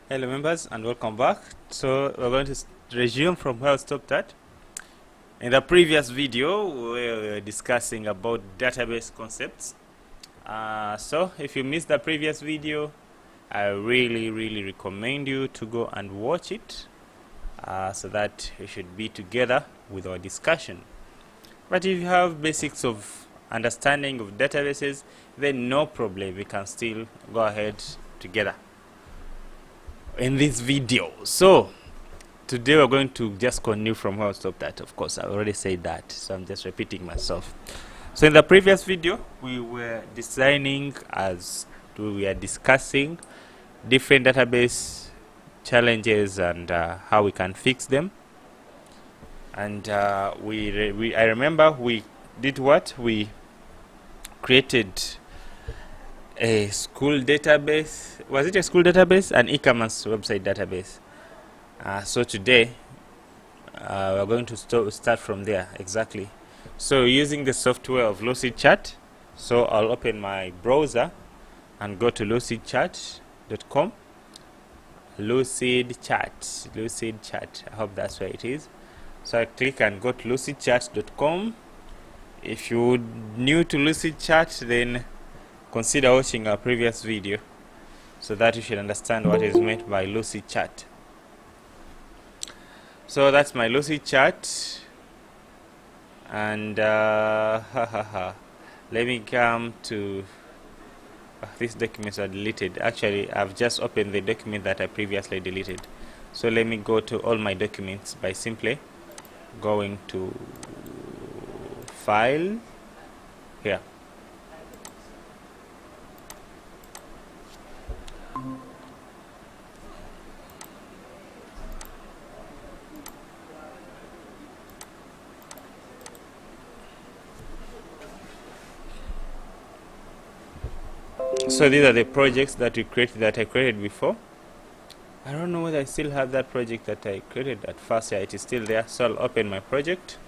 Hello members and welcome back. So we're going to resume from where I stopped at. In the previous video we were discussing about database concepts. So if you missed the previous video, I really recommend you to go and watch it so that we should be together with our discussion. But if you have basics of understanding of databases, then no problem, we can still go ahead together in this video. So today we're going to just continue from where I stopped at. Of course, I already said that, so I'm just repeating myself. So in the previous video, we were designing as we were discussing different database challenges and how we can fix them. And I remember we did what? We created a school database. Was it a school database? An e-commerce website database. So today we're going to start from there exactly. So using the software of LucidChat, so I'll open my browser and go to lucidchat.com. LucidChat. I hope that's where it is. So I click and go to lucidchat.com. If you're new to LucidChat, then consider watching our previous video so that you should understand what is meant by LucidChat. So that's my LucidChat, and let me come to these documents are deleted. Actually, I've just opened the document that I previously deleted. So let me go to all my documents by simply going to File here. So these are the projects that I created before. I don't know whether I still have that project that I created at first. Yeah, it is still there. So I'll open my project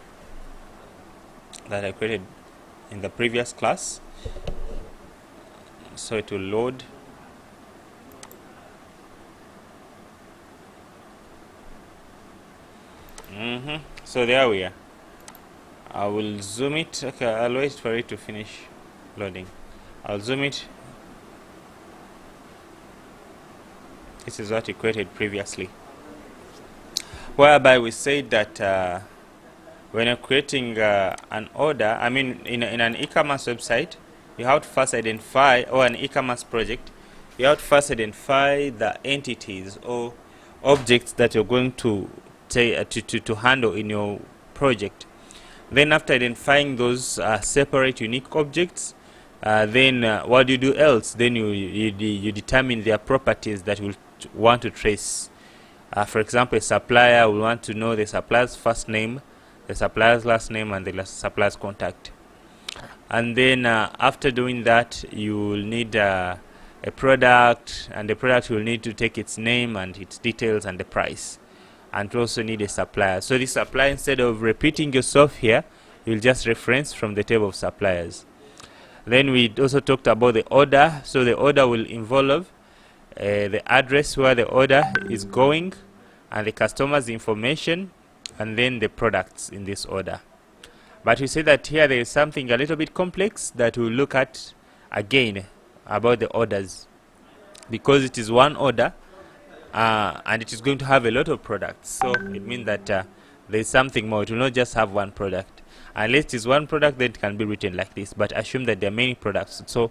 that I created in the previous class. So it will load. So there we are. I will zoom it. Okay, I'll wait for it to finish loading. I'll zoom it. This is what we created previously, whereby we said that when you're creating an order, I mean in an e-commerce website, you have to first identify, or an e-commerce project, you have to first identify the entities or objects that you're going to handle in your project. Then after identifying those separate unique objects, then what do you do else? Then you determine their properties that will want to trace. For example, a supplier will want to know the supplier's first name, the supplier's last name, and the supplier's contact. And then after doing that, you will need a product, and the product will need to take its name and its details and the price. And you also need a supplier. So the supplier, instead of repeating yourself here, you'll just reference from the table of suppliers. Then we also talked about the order. So the order will involve the address where the order is going, and the customer's information, and then the products in this order. But we say that here there is something a little bit complex that we'll look at again about the orders, because it is one order and it is going to have a lot of products. So it means that there is something more. It will not just have one product. Unless it is one product, then it can be written like this, but assume that there are many products. So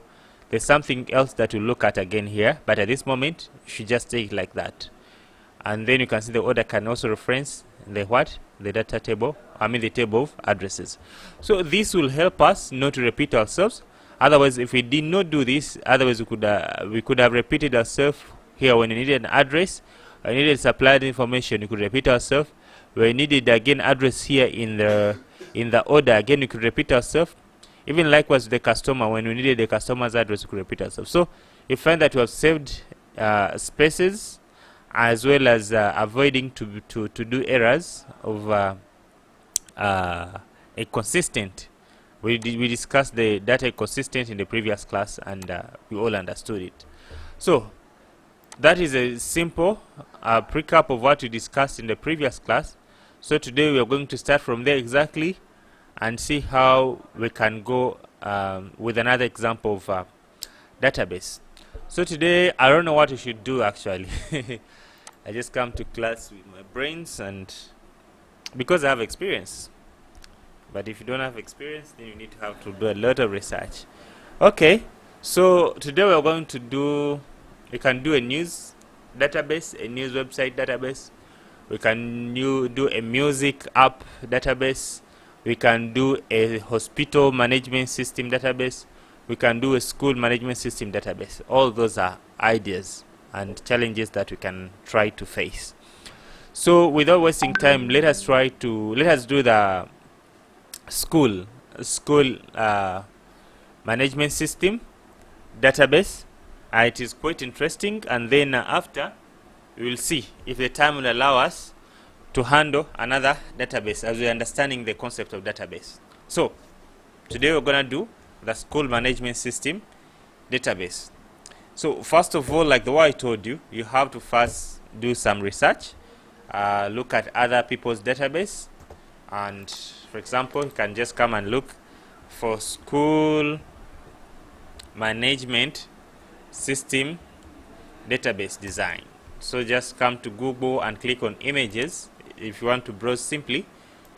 there's something else that we'll look at again here, but at this moment you should just take it like that. And then you can see the order can also reference the data table, the table of addresses. So this will help us not to repeat ourselves. Otherwise, if we did not do this, otherwise we could have repeated ourselves here. When you needed an address, or you needed supplied information, you could repeat ourselves. When you needed again address here in the order, again you could repeat ourselves. Even likewise with the customer, when we needed the customer's address, we could repeat ourselves. So you find that we have saved spaces, as well as avoiding to do errors of a consistent. We discussed the data consistent in the previous class, and we all understood it. So that is a simple recap of what we discussed in the previous class. So today we are going to start from there exactly and see how we can go with another example of database. So today I don't know what we should do actually. I just come to class with my brains, and because I have experience. But if you don't have experience, then you need to have to do a lot of research. Okay, so today we're going to do, we can do a news database, a news website database. We can do a music app database. We can do a hospital management system database. We can do a school management system database. All those are ideas and challenges that we can try to face. So without wasting time, let us do the school management system database. It is quite interesting, and then after we will see if the time will allow us to handle another database as we are understanding the concept of database. So today we're going to do the school management system database. So first of all, like the way I told you, you have to first do some research, look at other people's database, and for example you can just come and look for school management system database design. So just come to Google and click on images. If you want to browse simply,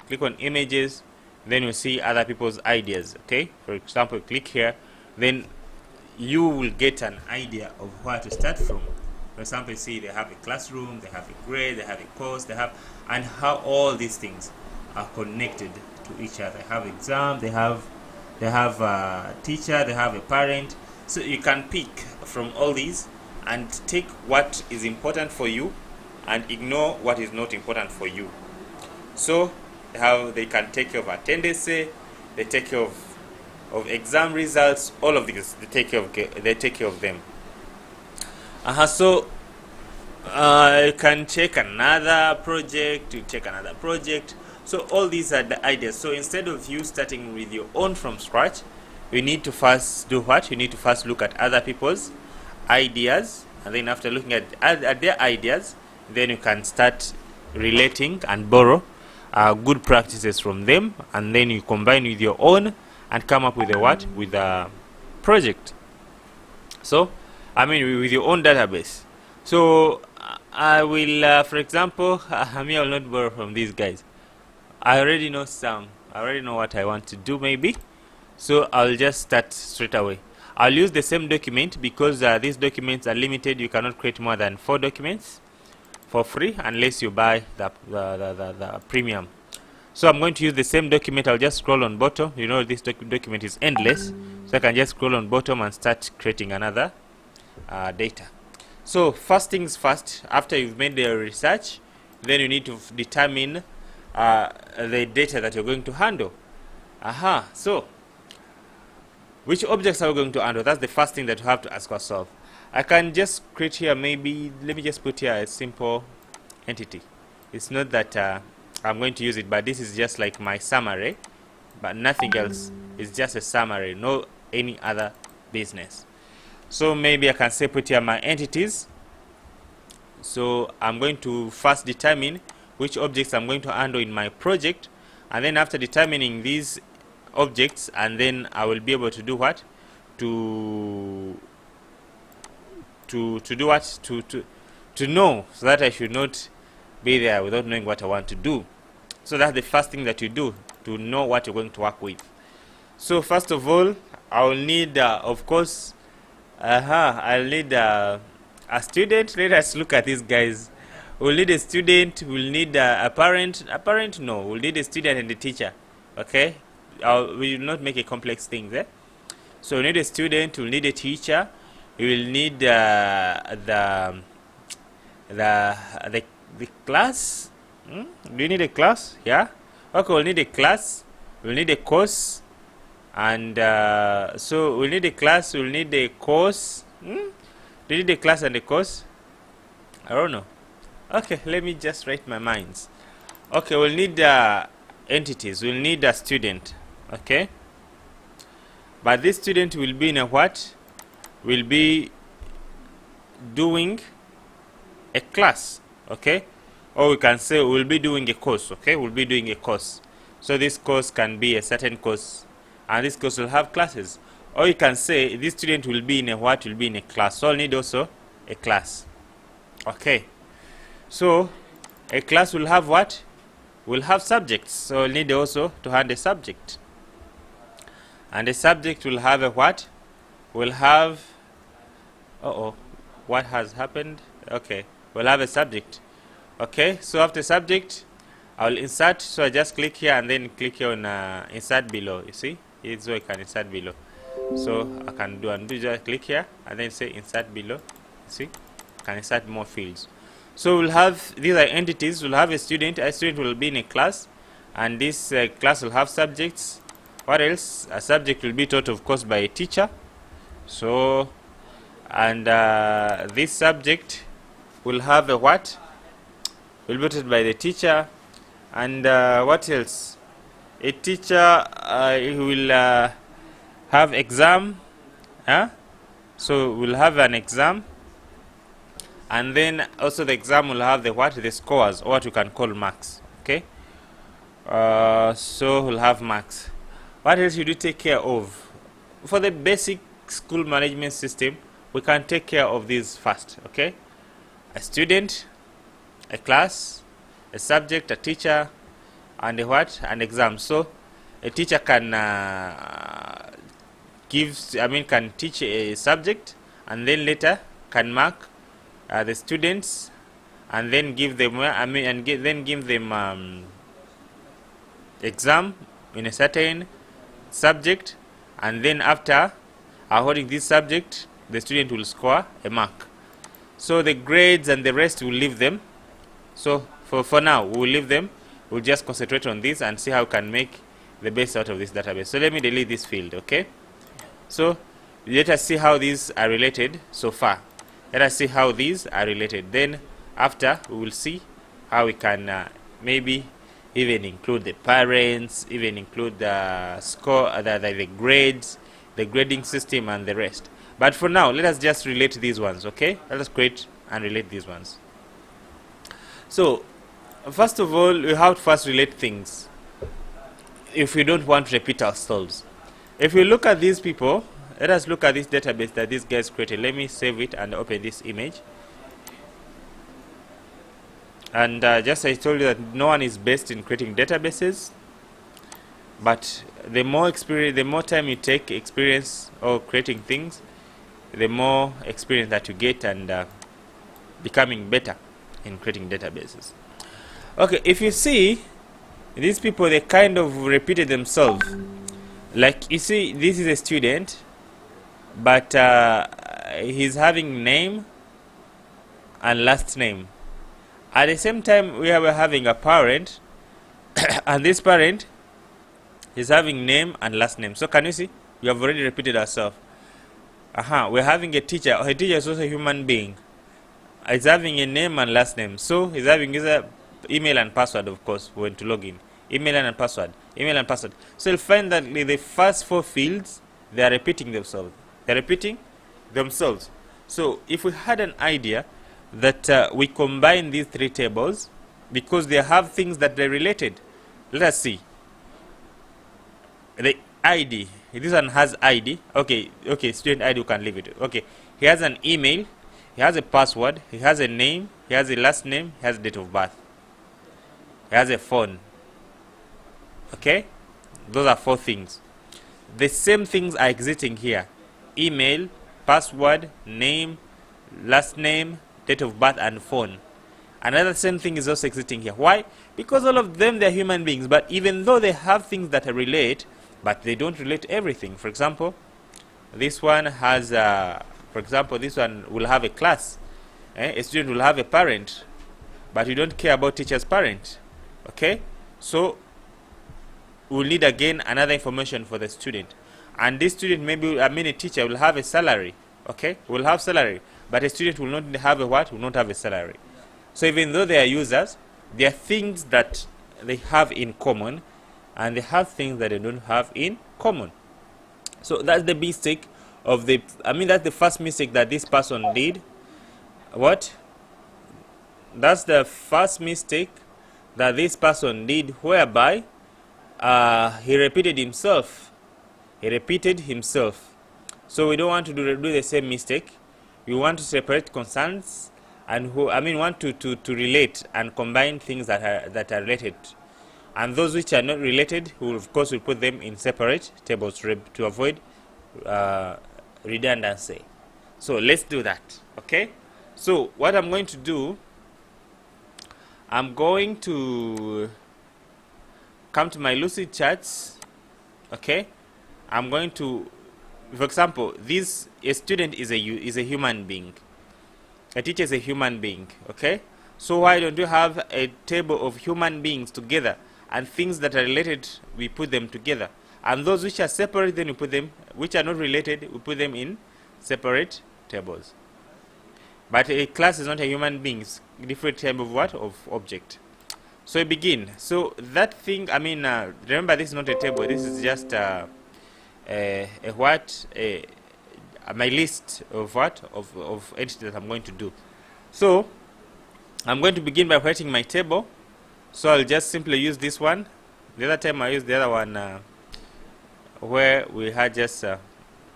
click on images, then you see other people's ideas. Okay, for example, click here, then you will get an idea of where to start from. For example, see they have a classroom, they have a grade, they have a course, they have, and how all these things are connected to each other. They have exam, they have a teacher, they have a parent. So you can pick from all these and take what is important for you and ignore what is not important for you. So they can take care of attendance, they take care of exam results, all of these they take care of them. So you can check another project, So all these are the ideas. So instead of you starting with your own from scratch, you need to first do what? You need to first look at other people's ideas, and then after looking at their ideas, then you can start relating and borrow good practices from them, and then you combine with your own and come up with a project. So I mean with your own database. So I will for example, I will not borrow from these guys. I already know what I want to do maybe, so I'll just start straight away. I'll use the same document because these documents are limited. You cannot create more than 4 documents for free unless you buy the premium. So I'm going to use the same document. I'll just scroll on bottom. You know this document is endless, so I can just scroll on bottom and start creating another data. So first things first, after you've made the research, then you need to determine the data that you're going to handle. So which objects are we going to handle? That's the first thing that you have to ask yourself. I can just create here, maybe let me just put here a simple entity. It's not that I'm going to use it, but this is just like my summary, but nothing else. It's just a summary, no any other business. So maybe I can say put here my entities. So I'm going to first determine which objects I'm going to handle in my project, and then after determining these objects, and then I will be able to do what? To do what? To know, so that I should not be there without knowing what I want to do. So that's the first thing that you do, to know what you're going to work with. So first of all, I will need of course I'll need a student. Let us look at these guys. We'll need a student, we'll need a parent. No, we'll need a student and a teacher. Okay, we will not make a complex thing there. So we need a student, we'll need a teacher, we will need the class. Do you need a class? Yeah. Okay, we'll need a class, we'll need a course, and so we'll need a class, we'll need a course. Do you need a class and a course? I don't know. Okay, let me just write my minds. Okay, we'll need entities, we'll need a student. Okay, but this student will be in a what? Will be doing a class, okay? Or we can say we'll be doing a course, okay? We'll be doing a course. So this course can be a certain course, and this course will have classes. Or you can say this student will be in a what? Will be in a class. So I'll need also a class. Okay. So a class will have what? Will have subjects. So we'll need also to have a subject. And the subject will have a what? Will have what has happened? Okay. We'll have a subject. Okay, so after subject, I'll insert. So I just click here and then click here on insert below. You see, it's so I can insert below. So I can just click here and then say insert below. You see, I can insert more fields. So we'll have these are entities. We'll have a student. A student will be in a class, and this class will have subjects. What else? A subject will be taught, of course, by a teacher. So, and this subject will have a what? Will be taught by the teacher. And what else? A teacher will have exam. So we'll have an exam. And then also the exam will have the what? The scores, or what you can call marks. Okay. So we'll have marks. What else should you take care of? For the basic school management system, we can take care of these first. Okay. A student, a class, a subject, a teacher, and a what? An exam. So a teacher can can teach a subject, and then later can mark the students, and then give them then give them exam in a certain subject, and then after holding this subject, the student will score a mark. So the grades and the rest will leave them. So for now we'll leave them. We'll just concentrate on this and see how we can make the best out of this database. So let me delete this field. Okay, so let us see how these are related so far. Let us see how these are related. Then after we will see how we can maybe even include the parents, even include the score, the grades, the grading system, and the rest. But for now, let us just relate these ones. Okay, let us create and relate these ones. So first of all, we have to first relate things if we don't want to repeat ourselves. If we look at these people, let us look at this database that these guys created. Let me save it and open this image. And just I told you that no one is best in creating databases, but the more time you take experience or creating things, the more experience that you get and becoming better in creating databases. Okay, if you see these people, they kind of repeated themselves. Like you see, this is a student, but he's having name and last name. At the same time, we are having a parent, and this parent is having name and last name. So can you see? We have already repeated ourselves. We're having a teacher. A teacher is also a human being. It's having a name and last name. So he's having user email and password, of course, when to log in. Email and password. Email and password. So you'll find that the first four fields, they are repeating themselves. They're repeating themselves. So if we had an idea that we combine these three tables because they have things that they're related. Let us see. The ID. This one has ID. Okay, student ID, you can leave it. Okay, he has an email, he has a password, he has a name, he has a last name, he has a date of birth, he has a phone. Okay, those are four things. The same things are existing here: email, password, name, last name, date of birth, and phone. Another same thing is also existing here. Why? Because all of them, they're human beings, but even though they have things that relate, but they don't relate everything. For example, this one has this one will have a class. A student will have a parent, but you don't care about teacher's parent. Okay, so we'll need again another information for the student, and this student a teacher will have a salary. Okay, will have salary, but a student will not have a what? Will not have a salary. So even though they are users, there are things that they have in common, and they have things that they don't have in common. So that's the mistake of that's the first mistake that this person did. What? That's the first mistake that this person did, whereby he repeated himself. So we don't want to do the same mistake. We want to separate concerns and want to relate and combine things that are related. And those which are not related, of course, we'll put them in separate tables to avoid redundancy. So let's do that. Okay. So what I'm going to do, I'm going to come to my Lucid charts. Okay. I'm going to, for example, a student is a human being. A teacher is a human being. Okay. So why don't you have a table of human beings together, and things that are related, we put them together, and those which are separate, then we put them, which are not related, we put them in separate tables. But a class is not a human being, it's a different type of what? Of object. So we begin. So that thing, remember, this is not a table, this is just my list of what? Of entities that I'm going to do. So I'm going to begin by writing my table. So I'll just simply use this one. The other time I used the other one where we had just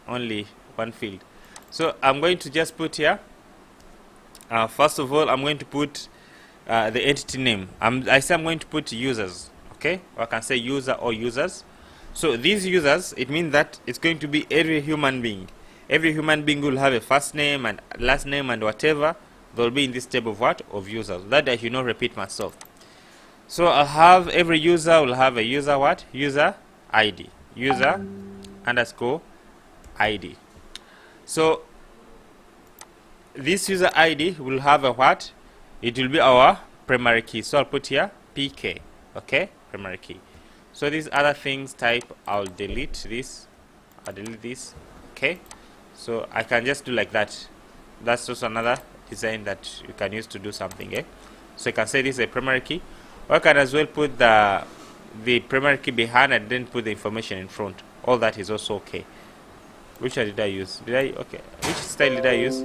only one field. So I'm going to just put here, first of all, I'm going to put the entity name. I say I'm going to put users. Okay, or I can say user or users. So these users, it means that it's going to be every human being. Every human being will have a first name and last name and whatever. They'll be in this table of what? Of users. That I should not repeat myself. So I'll have every user will have a user what? User ID. User underscore ID. So this user ID will have a what? It will be our primary key. So I'll put here PK. Okay? Primary key. So these other things type, I'll delete this. I'll delete this. Okay? So I can just do like that. That's just another design that you can use to do something. Eh? So you can say this is a primary key. Or you can as well put the primary key behind and then put the information in front. All that is also okay. Which one did I use? Okay. Which style did I use?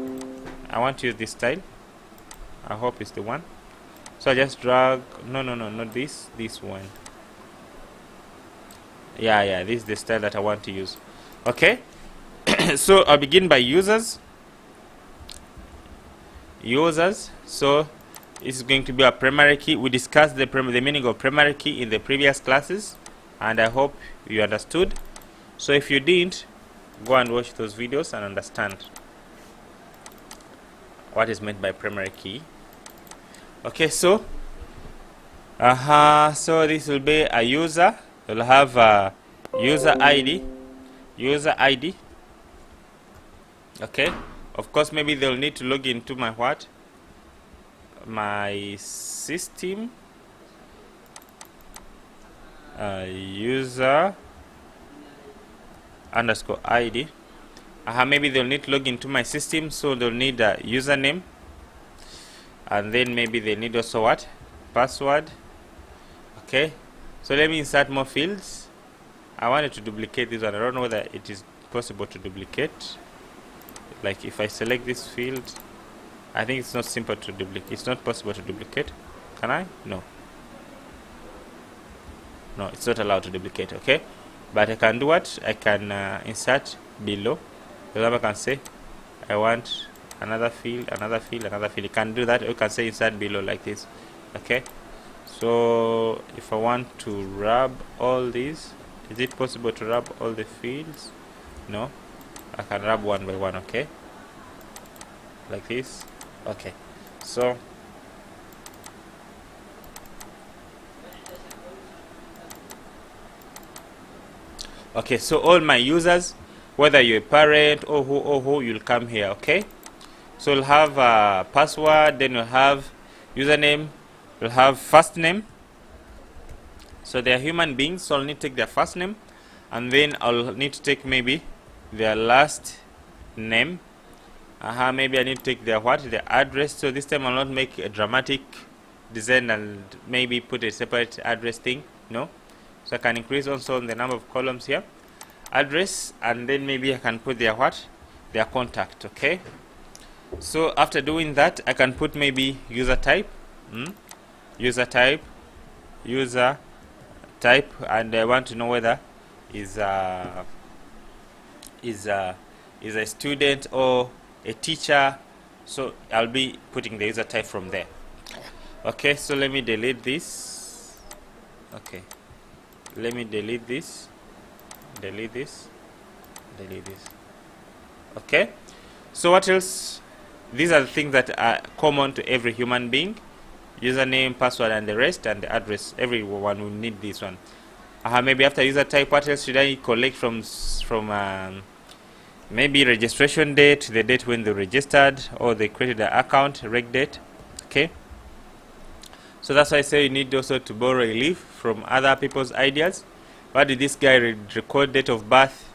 I want to use this style. I hope it's the one. So I just drag. No, not this. This one. Yeah. This is the style that I want to use. Okay. So I'll begin by users. So it's going to be a primary key. We discussed the meaning of primary key in the previous classes, and I hope you understood. So if you didn't, go and watch those videos and understand what is meant by primary key. Okay, so so this will be a user. We'll have a user ID. Okay, of course, maybe they'll need to log into my what? My system. User underscore ID. Maybe they'll need to log into my system, so they'll need a username, and then maybe they need also what? Password. Okay, so let me insert more fields. I wanted to duplicate this one. I don't know whether it is possible to duplicate. Like if I select this field, I think it's not simple to duplicate. It's not possible to duplicate. Can I? No, it's not allowed to duplicate. Okay, but I can do what? I can insert below. For example, I can say I want another field. You can do that. You can say insert below like this. Okay, so if I want to wrap all these, is it possible to wrap all the fields? No, I can wrap one by one. Okay, like this. Okay, so so all my users, whether you're a parent or who, you'll come here. Okay, so you'll have a password, then you'll have username, you'll have first name. So they are human beings, so I'll need to take their first name, and then I'll need to take maybe their last name. Maybe I need to take their their address. So this time I'll not make a dramatic design and maybe put a separate address thing. No, so I can increase also the number of columns here, address, and then maybe I can put their their contact. Okay, so after doing that, I can put maybe user type. user type, and I want to know whether is a student or a teacher. So I'll be putting the user type from there. Okay, so let me delete this. Okay, let me delete this. Okay, so what else? These are the things that are common to every human being: username, password, and the rest, and the address. Everyone will need this one. Maybe after user type, what else should I collect from maybe registration date, the date when they registered or they created an account, reg date. Okay, so that's why I say you need also to borrow a leaf from other people's ideas. What did this guy record? Date of birth.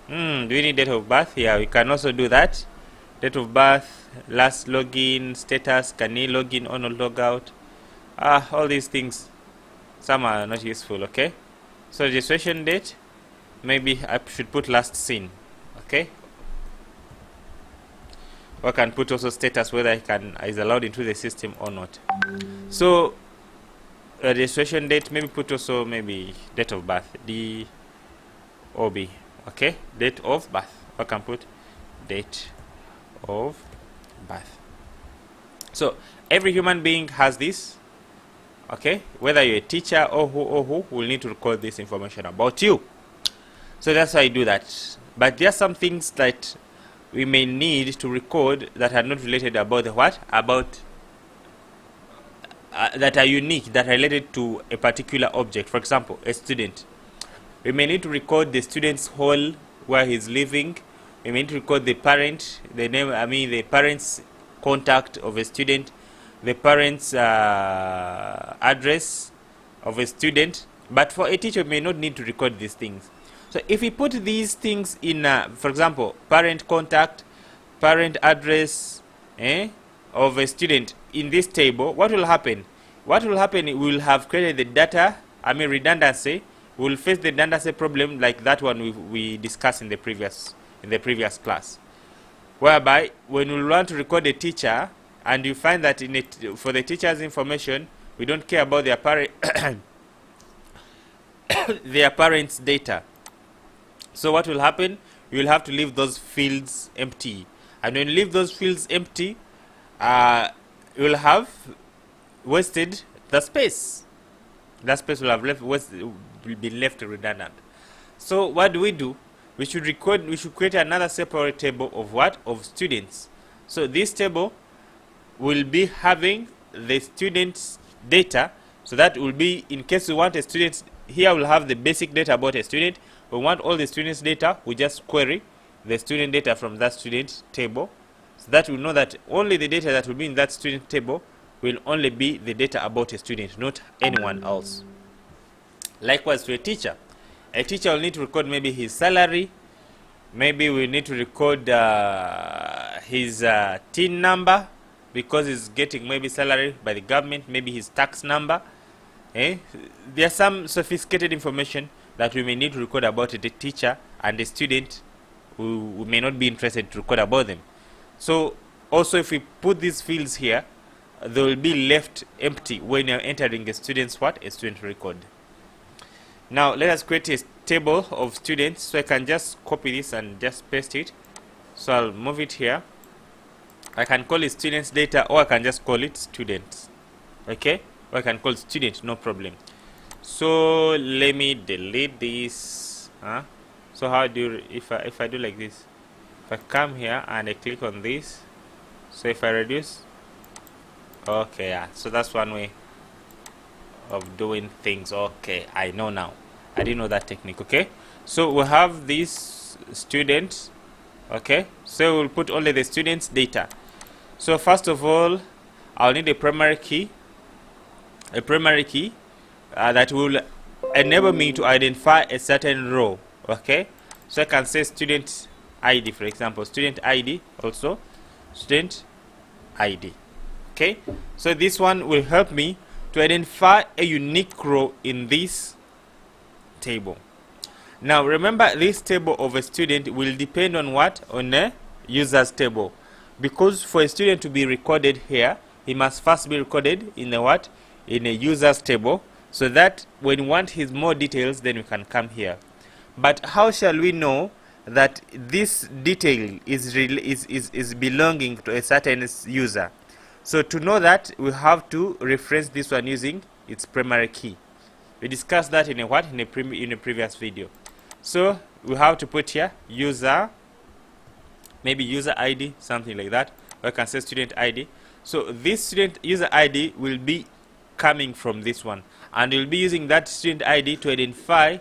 Do we need date of birth? Yeah, we can also do that. Date of birth, last login, status, can he log in or not log out? All these things, some are not useful. Okay, so registration date, maybe I should put last seen. Okay, or I can put also status, whether is allowed into the system or not. So registration date, maybe put also maybe date of birth, DOB. Okay, date of birth. I can put date of birth. So every human being has this. Okay, whether you're a teacher or who will need to record this information about you. So that's why I do that. But there are some things that we may need to record that are not related about the what? About that are unique, that are related to a particular object. For example, a student. We may need to record the student's hall where he's living. We may need to record the parent, the parent's contact of a student, the parent's address of a student. But for a teacher, we may not need to record these things. So if we put these things in, for example, parent contact, parent address of a student in this table, what will happen? What will happen? We will have created the data, redundancy. We will face the redundancy problem like that one we discussed in the previous class, whereby when we want to record a teacher and you find that for the teacher's information we don't care about their their parents' data. So what will happen? You will have to leave those fields empty, and when you leave those fields empty, you will have wasted the space. That space will be left redundant. So what do? We should create another separate table of what? Of students. So this table will be having the students' data. So that will be, in case we want a student, here we'll have the basic data about a student. We want all the students' data, we just query the student data from that student table. So that we know that only the data that will be in that student table will only be the data about a student, not anyone else. Likewise, for a teacher will need to record maybe his salary. Maybe we need to record his TIN number, because he's getting maybe salary by the government, maybe his tax number. There are some sophisticated information that we may need to record about the teacher and the student who may not be interested to record about them. So also, if we put these fields here, they will be left empty when you're entering a student's a student record. Now let us create a table of students. So I can just copy this and just paste it. So I'll move it here. I can call it students data, or I can just call it students. Okay, or I can call student, no problem. So let me delete this. So how do if I do like this? If I come here and I click on this, so if I reduce, okay, yeah, so that's one way of doing things. Okay, I know now. I didn't know that technique. Okay, so we have these students. Okay, so we'll put only the students data. So first of all, I'll need a primary key that will enable me to identify a certain row. Okay, so I can say student ID, for example, student ID, also student ID. Okay, so this one will help me to identify a unique row in this table. Now remember, this table of a student will depend on what? On a user's table, because for a student to be recorded here, he must first be recorded in a what? In a users table, so that when we want his more details, then we can come here. But how shall we know that this detail is belonging to a certain user? So to know that, we have to reference this one using its primary key. We discussed that in a what? In a previous video. So we have to put here user, maybe user ID, something like that. Or I can say student ID. So this student user ID will be coming from this one, and we'll be using that student ID to identify,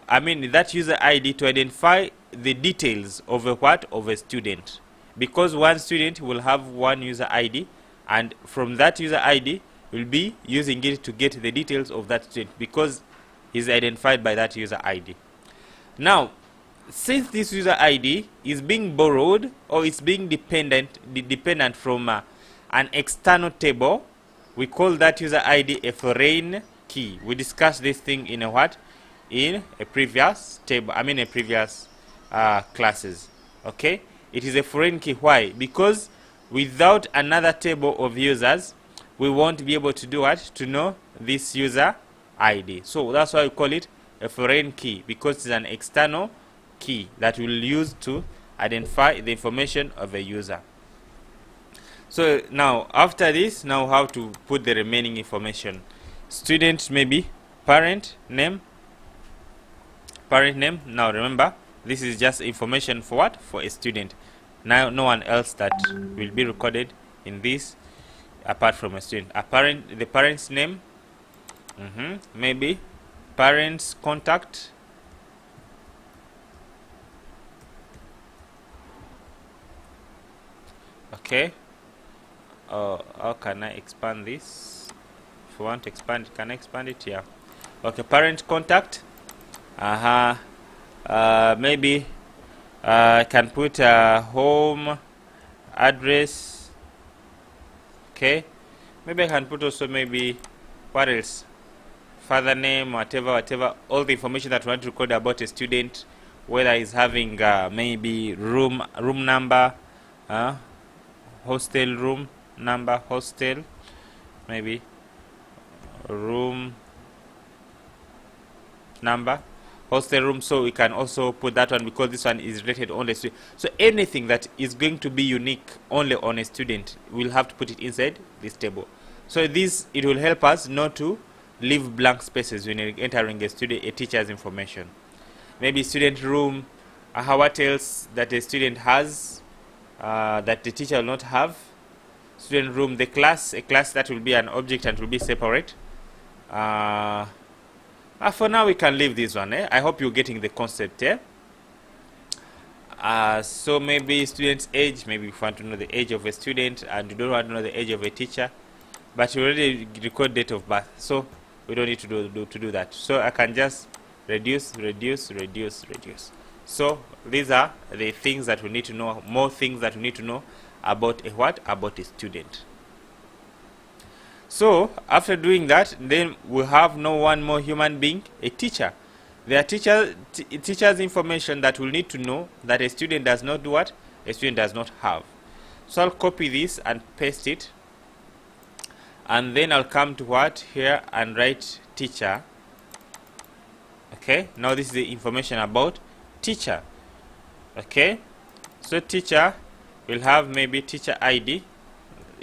that user ID to identify the details of a what? Of a student. Because one student will have one user ID, and from that user ID, we'll be using it to get the details of that student, because he's identified by that user ID. Now, since this user ID is being borrowed, or it's being dependent from an external table, we call that user ID a foreign key. We discussed this thing in a what? In a previous table, a previous classes. Okay, it is a foreign key. Why? Because without another table of users, we won't be able to do what? To know this user ID. So that's why we call it a foreign key, because it's an external key that we'll use to identify the information of a user. So now after this, now how to put the remaining information. Student, maybe parent name. Now remember, this is just information for what? For a student. Now no one else that will be recorded in this apart from a student. The parent's name, maybe parent's contact, okay. How can I expand this? If you want to expand it, can I expand it? Yeah. Okay, parent contact. Maybe I can put a home address. Okay. Maybe I can put also, maybe what else? Father name, whatever. All the information that we want to record about a student, whether he's having maybe room number, hostel room number, hostel, maybe room number, hostel room. So we can also put that one, because this one is rated on a student. So anything that is going to be unique only on a student, we'll have to put it inside this table. So it will help us not to leave blank spaces when you're entering a teacher's information. Maybe student room, what else that a student has that the teacher will not have. Student room, the class, a class that will be an object and will be separate. For now we can leave this one. I hope you're getting the concept. So maybe student's age, maybe if you want to know the age of a student and you don't want to know the age of a teacher, but you already record date of birth, so we don't need to do that. So I can just reduce. So these are the things that we need to know, more things that we need to know about a what? About a student. So after doing that, then we have one more human being, a teacher. There are teachers information that we'll need to know that a student does not do what? A student does not have. So I'll copy this and paste it, and then I'll come to what? Here, and write teacher. Okay, now this is the information about teacher. Okay, so teacher will have maybe teacher ID.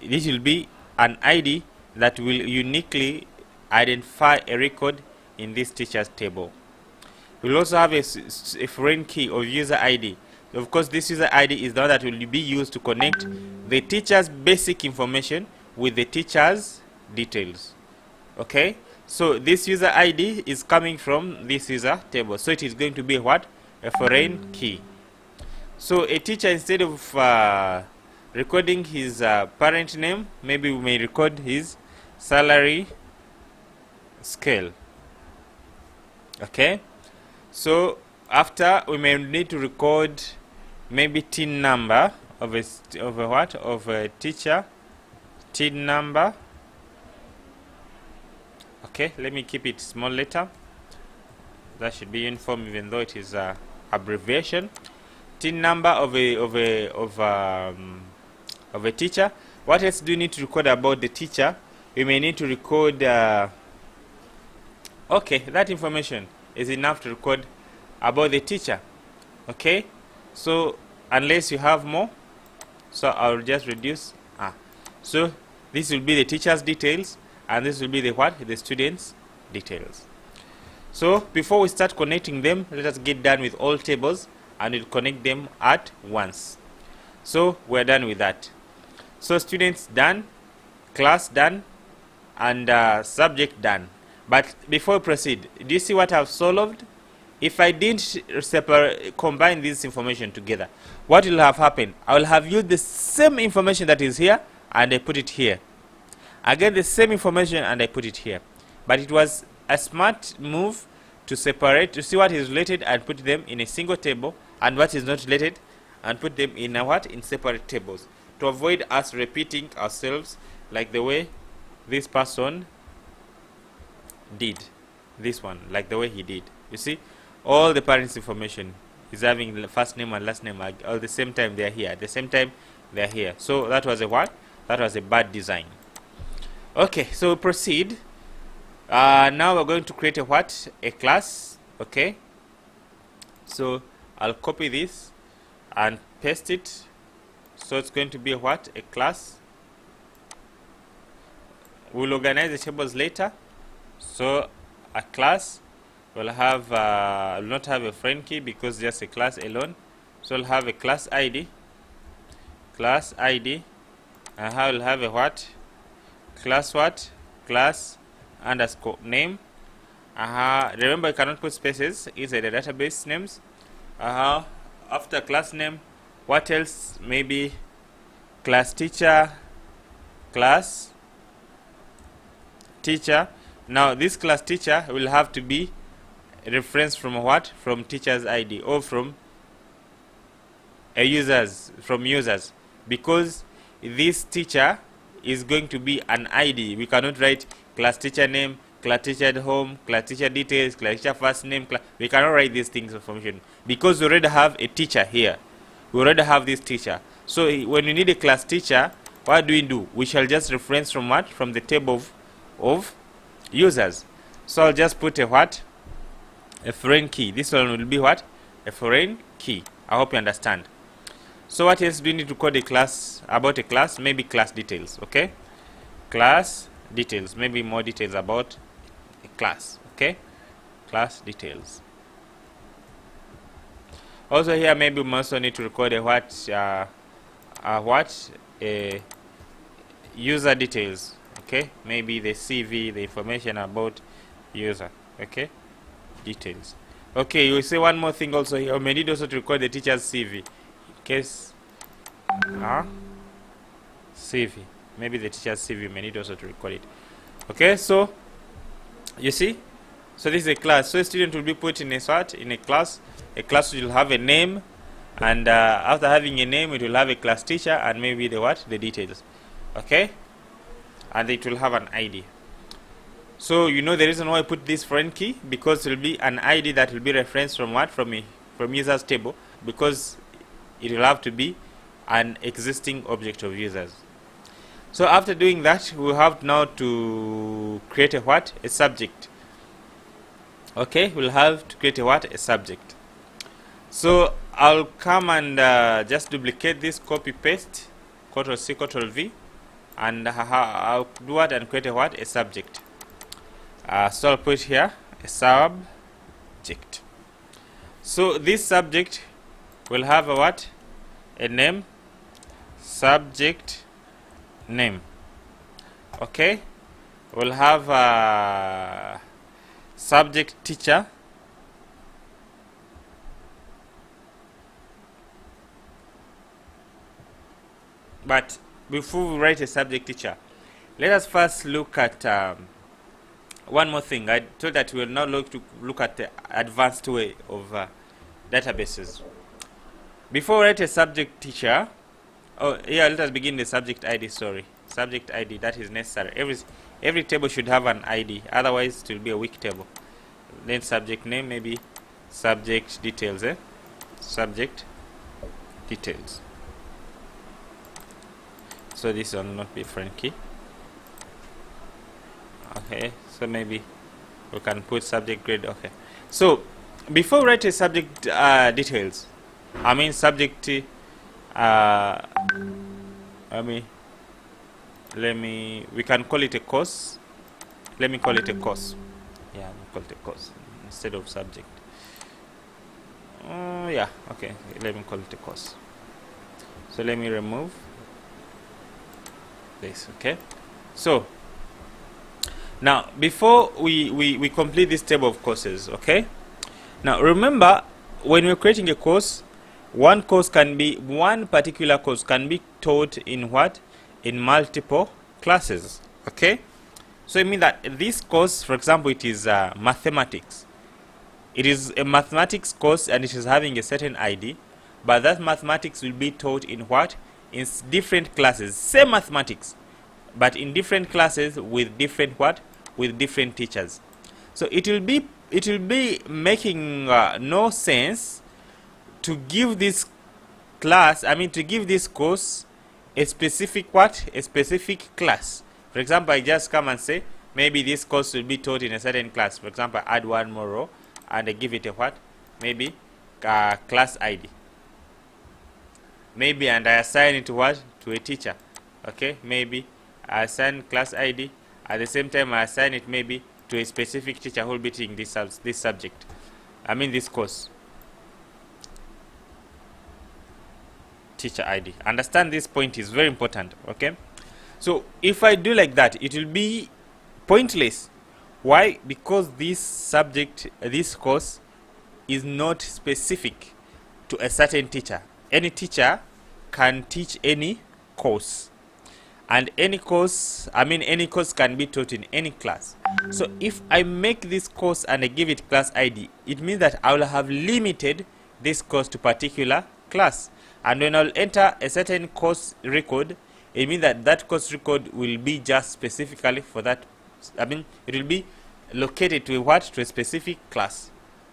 This will be an ID that will uniquely identify a record in this teacher's table. We'll also have a foreign key of user ID. Of course, this user ID is the one that will be used to connect the teacher's basic information with the teacher's details. Okay, so this user ID is coming from this user table, so it is going to be what? A foreign key. So a teacher, instead of recording his parent name, maybe we may record his salary scale. Okay, so after, we may need to record maybe TIN number of a teacher, TIN number. Okay, let me keep it small letter. That should be uniform, even though it is abbreviation. TIN number of a teacher. What else do you need to record about the teacher? You may need to record okay, that information is enough to record about the teacher. Okay, so unless you have more, so I'll just reduce. So this will be the teacher's details, and this will be the what? The students' details. So before we start connecting them, let us get done with all tables, and we'll connect them at once. So we're done with that. So students done, class done, and subject done. But before we proceed, do you see what I've solved? If I didn't combine this information together, what will have happened? I will have used the same information that is here, and I put it here. Again, the same information, and I put it here. But it was a smart move to separate, to see what is related and put them in a single table, and what is not related and put them in a what? In separate tables, to avoid us repeating ourselves like the way this person did. This one, like the way he did. You see, all the parents' information is having the first name and last name all the same time they are here. At the same time they are here. So that was a what? That was a bad design. Okay, so we proceed. Now we're going to create a what? A class. Okay. So I'll copy this and paste it. So it's going to be a what? A class. We'll organize the tables later. So a class will have will not have a friend key because just a class alone. So we'll have a class ID. Class ID. And I will have a what? Class what? Class underscore name. Remember, you cannot put spaces inside the database names. After class name, what else? Maybe class teacher, class teacher. Now this class teacher will have to be referenced from what? From teacher's ID, or from a users, from users, because this teacher is going to be an ID. We cannot write class teacher name, class teacher at home, class teacher details, class teacher first name. We cannot write these things information because we already have a teacher here. We already have this teacher. So when you need a class teacher, what do? We shall just reference from what? From the table of users. So I'll just put a what? A foreign key. This one will be what? A foreign key. I hope you understand. So what else do you need to code a class? About a class? Maybe class details. Okay, class details. Maybe more details about a class. Okay, class details. Also here, maybe we also need to record a what? A user details. Okay, maybe the CV, the information about user. Okay, details. Okay, you will see one more thing also here. We may need also to record the teacher's CV. In case CV, maybe the teacher's CV may need also to record it. Okay, so you see, so this is a class. So a student will be put in a sort, in a class. A class will have a name, and after having a name, it will have a class teacher and maybe the what? The details. Okay, and it will have an ID. So you know the reason why I put this foreign key, because it will be an ID that will be referenced from what? From users table, because it will have to be an existing object of users. So after doing that, we have now to create a what? A subject. Okay, we'll have to create a what? A subject. So I'll come and just duplicate this, copy paste, Ctrl C, Ctrl V, and I'll do what? And create a what? A subject. So I'll put here a subject. So this subject will have a what? A name, subject name. Okay, we'll have a subject teacher, but before we write a subject teacher, let us first look at one more thing. I told that we will now look at the advanced way of databases. Before we write a subject teacher, let us begin the subject ID. Sorry, subject ID, that is necessary. Every table should have an ID, otherwise it will be a weak table. Then subject name, maybe subject details. Subject details. so this will not be foreign key. Okay, so maybe we can put subject grade. Okay, so before we write a subject details, I mean subject we can call it a course. Let me call it a course. Yeah, we call it a course instead of subject. Yeah, okay, let me call it a course. So let me remove this. Okay, so now before we complete this table of courses, okay, now remember, when we're creating a course, one particular course can be taught in what? In multiple classes. Okay, so I mean that this course, for example, it is mathematics. It is a mathematics course and it is having a certain ID, but that mathematics will be taught in what? In different classes. Same mathematics, but in different classes with different what? With different teachers. So it will be making no sense to give this class, I mean to give this course a specific what? A specific class. For example, I just come and say maybe this course will be taught in a certain class. For example, I add one more row and I give it a what? Maybe class ID. Maybe, and I assign it to what? To a teacher. Okay, maybe I assign class ID. At the same time, I assign it maybe to a specific teacher who will be teaching this subject. I mean this course. Teacher ID. Understand this point is very important. Okay, so if I do like that, it will be pointless. Why? Because this subject, this course, is not specific to a certain teacher. Any teacher can teach any course, and any course can be taught in any class. So if I make this course and I give it class ID, it means that I will have limited this course to particular class. And when I'll enter a certain course record, it means that that course record will be just specifically for that. I mean, it will be located to what? To a specific class.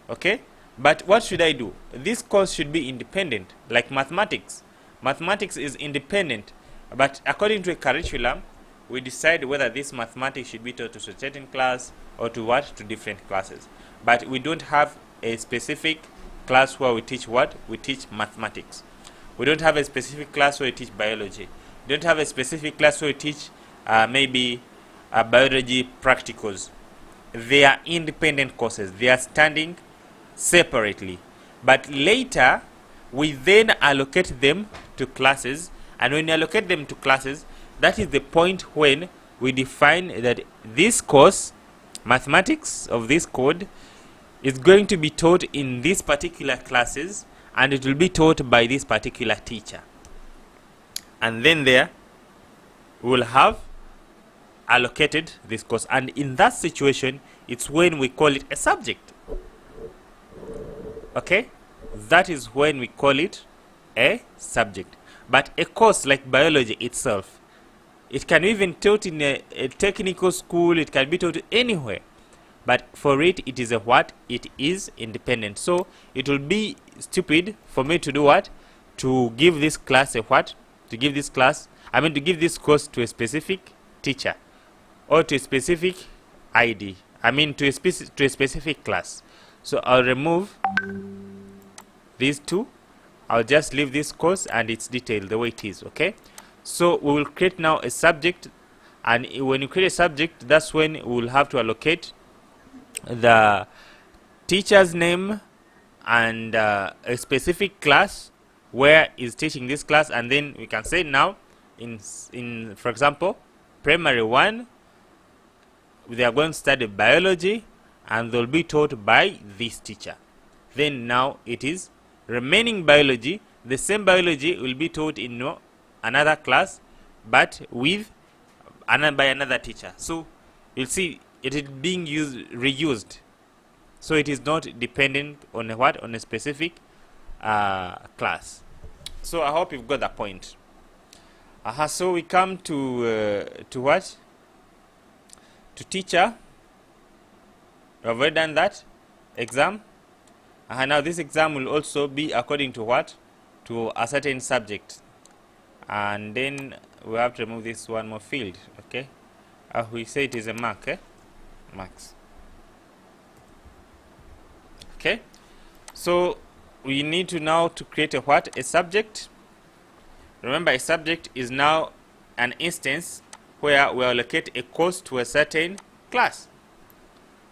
Okay? But what should I do? This course should be independent, like mathematics. Mathematics is independent, but according to a curriculum, we decide whether this mathematics should be taught to a certain class or to what? To different classes. But we don't have a specific class where we teach what? We teach mathematics. We don't have a specific class where we teach biology. We don't have a specific class where we teach maybe biology practicals. They are independent courses. They are standing separately. But later, we then allocate them to classes. And when we allocate them to classes, that is the point when we define that this course, mathematics of this code, is going to be taught in these particular classes, and it will be taught by this particular teacher. And then there, we will have allocated this course. And in that situation, it's when we call it a subject. Okay? That is when we call it a subject. But a course like biology itself, it can be even taught in a technical school, it can be taught anywhere. But for it, it is a what? It is independent. So it will be stupid for me to do what? To give this class a what? To give this class, to give this course to a specific teacher or to a specific ID. To a specific class. So I'll remove these two. I'll just leave this course and its detail the way it is. Okay. So we will create now a subject, and when you create a subject, that's when we will have to allocate the teacher's name and a specific class where is teaching this class, and then we can say now in for example primary 1 they are going to study biology and they'll be taught by this teacher. Then now it is remaining biology, the same biology will be taught in another class but with by another teacher. So you'll see it is being reused, so it is not dependent on on a specific class. So I hope you've got that point. So we come to what? To teacher. We have already done that. Exam. Now this exam will also be according to what? To a certain subject. And then we have to remove this one more field. Okay, we say it is a mark. Marks. Okay, so we need to now to create a what? A subject. Remember, a subject is now an instance where we allocate a course to a certain class.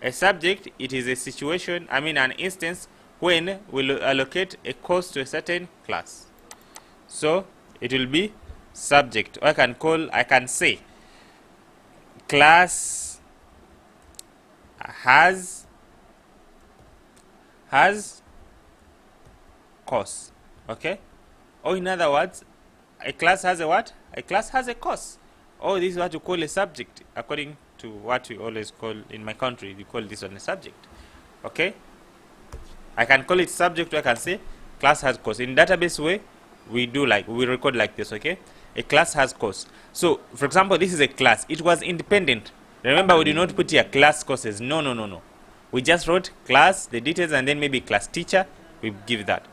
A subject, it is a situation, an instance when we'll allocate a course to a certain class. So it will be subject. Or I can say class has course. Okay? Or in other words, a class has a what? A class has a course. Oh, this is what you call a subject. According to what we always call in my country, we call this one a subject. Okay? I can call it subject, or I can say class has course. In database way, we record like this, okay? A class has course. So, for example, this is a class. It was independent. Remember, we did not put here class courses. No. We just wrote class, the details, and then maybe class teacher. We give that.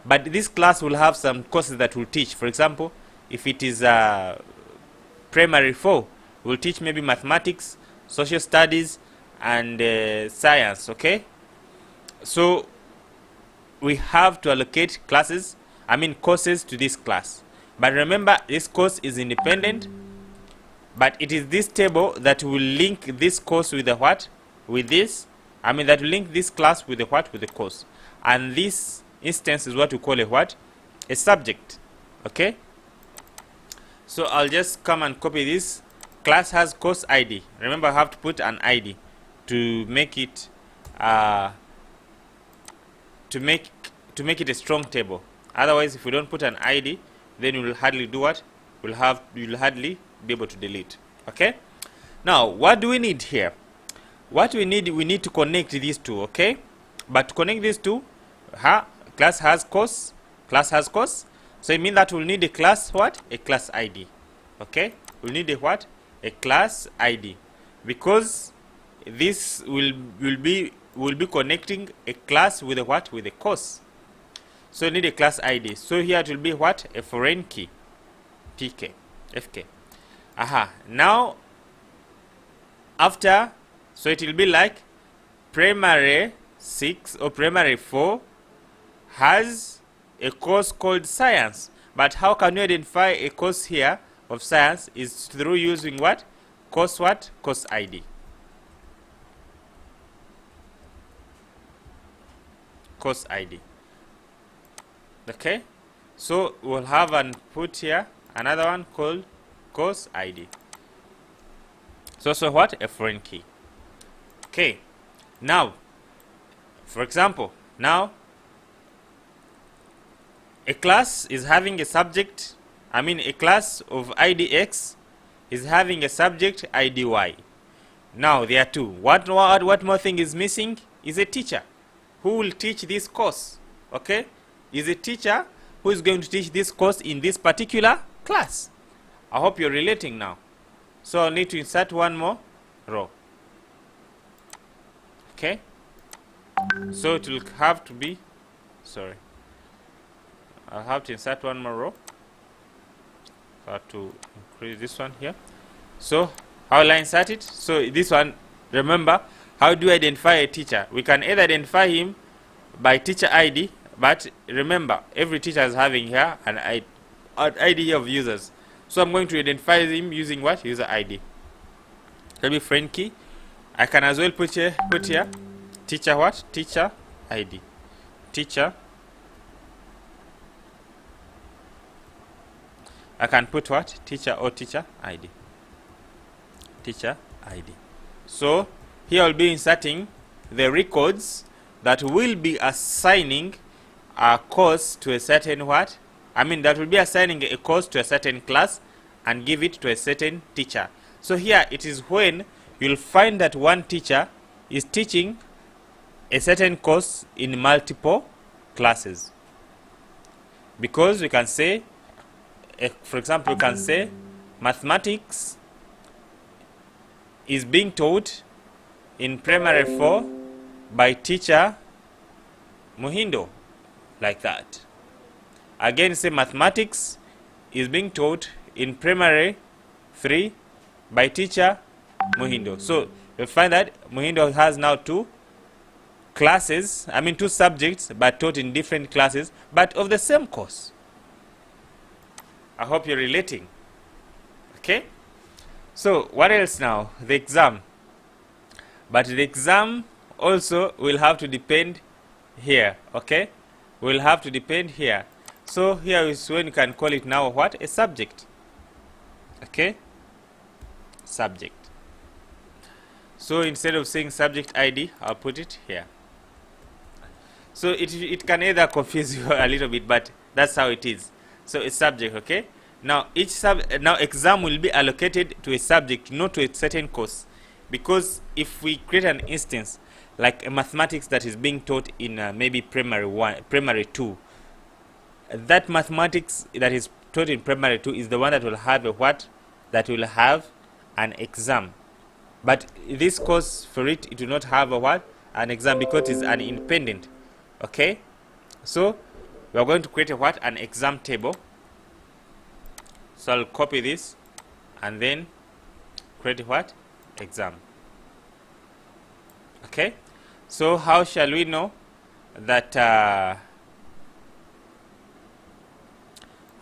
But this class will have some courses that will teach. For example, if it is primary 4, we'll teach maybe mathematics, social studies, and science, okay? So we have to allocate courses to this class. But remember, this course is independent, but it is this table that will link this course with the what? With this. That will link this class with the what? With the course. And this instance is what we call a what? A subject. Okay? So I'll just come and copy this. Class has course ID. Remember, I have to put an ID to make it to make it a strong table. Otherwise, if we don't put an ID, then we will hardly do what? You'll hardly be able to delete. Okay? Now, what do we need here? What we need to connect these two, okay? But to connect these two, class has course, so it means that we'll need a class what? A class ID. Okay? We'll need a what? A class ID. Because this will be connecting a class with a what? With a course. So you need a class ID. So here it will be what? A foreign key. PK. FK. Now after, so it will be like primary 6 or primary 4 has a course called science. But how can you identify a course here of science? Is through using what? Course what? Course ID. Course ID. Okay? So we'll have and put here another one called course ID. So what? A foreign key. Okay. Now, for example, now a class is having a subject, a class of ID X is having a subject ID Y. Now there are two. What more thing is missing? Is a teacher who will teach this course. Okay? Is a teacher who is going to teach this course in this particular class. I hope you're relating now. So I'll need to insert one more row. Okay? So it will have to be, I'll have to insert one more row. I have to increase this one here. So how will I insert it? So this one, remember, how do I identify a teacher? We can either identify him by teacher ID, but remember, every teacher is having here an ID of users. So I'm going to identify him using what? User ID. That'll be friend key. I can as well put here teacher what? Teacher ID. Teacher. I can put what? Teacher or teacher ID. Teacher ID. So here I'll be inserting the records that will be assigning a course to a certain what? That will be assigning a course to a certain class and give it to a certain teacher. So here it is when you'll find that one teacher is teaching a certain course in multiple classes. Because we can say, for example, we can say mathematics is being taught in primary 4 by teacher Muhindo, like that. Again, say mathematics is being taught in primary 3 by teacher Muhindo. So you'll find that Muhindo has now two classes, two subjects, but taught in different classes, but of the same course. I hope you're relating. Okay? So what else now? The exam. But the exam also will have to depend here. Okay? Will have to depend here. So here is when you can call it now what? A subject. Okay? Subject. So instead of saying subject ID, I'll put it here. So it can either confuse you a little bit, but that's how it is. So a subject, okay? Now now exam will be allocated to a subject, not to a certain course. Because if we create an instance like a mathematics that is being taught in maybe primary 2, that mathematics that is taught in primary 2 is the one that will have a what? That will have an exam. But this course, for it will not have a what? An exam, because it is an independent. Okay? So we are going to create a what? An exam table. So I'll copy this and then create a what? Exam. Okay? So how shall we know that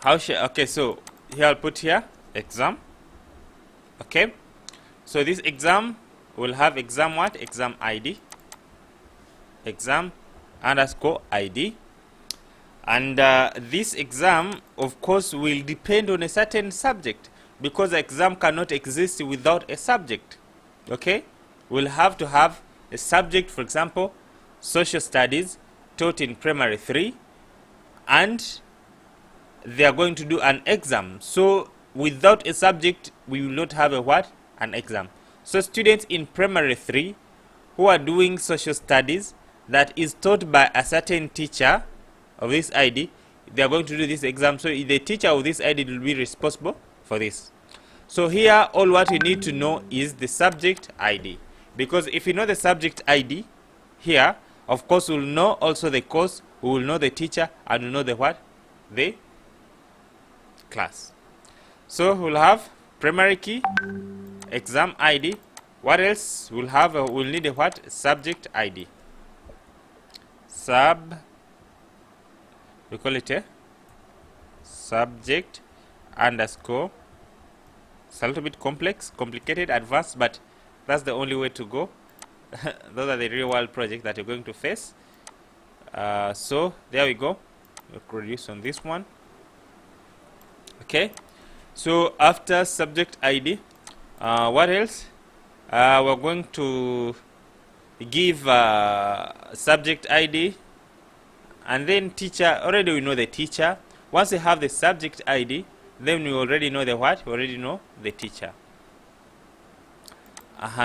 okay, so here I'll put here exam. Okay? So this exam will have exam what? Exam ID. Exam underscore ID. And this exam, of course, will depend on a certain subject, because the exam cannot exist without a subject. Okay? We'll have to have a subject, for example, social studies, taught in primary 3, and they are going to do an exam. So without a subject, we will not have a what? An exam. So students in primary 3 who are doing social studies that is taught by a certain teacher of this ID, they are going to do this exam. So the teacher of this ID will be responsible for this. So here all what we need to know is the subject ID, because if you know the subject ID here, of course we'll know also the course, we will know the teacher, and we'll know the what? The class. So we'll have primary key, exam ID. What else? We'll have we'll need a what? Subject ID. We call it a subject underscore. It's a little bit complicated, advanced, but that's the only way to go. Those are the real world projects that you're going to face. So there we go. We'll produce on this one. Okay. So after subject ID, what else? We're going to give subject ID, and then teacher. Already we know the teacher. Once we have the subject ID, then we already know the what? We already know the teacher.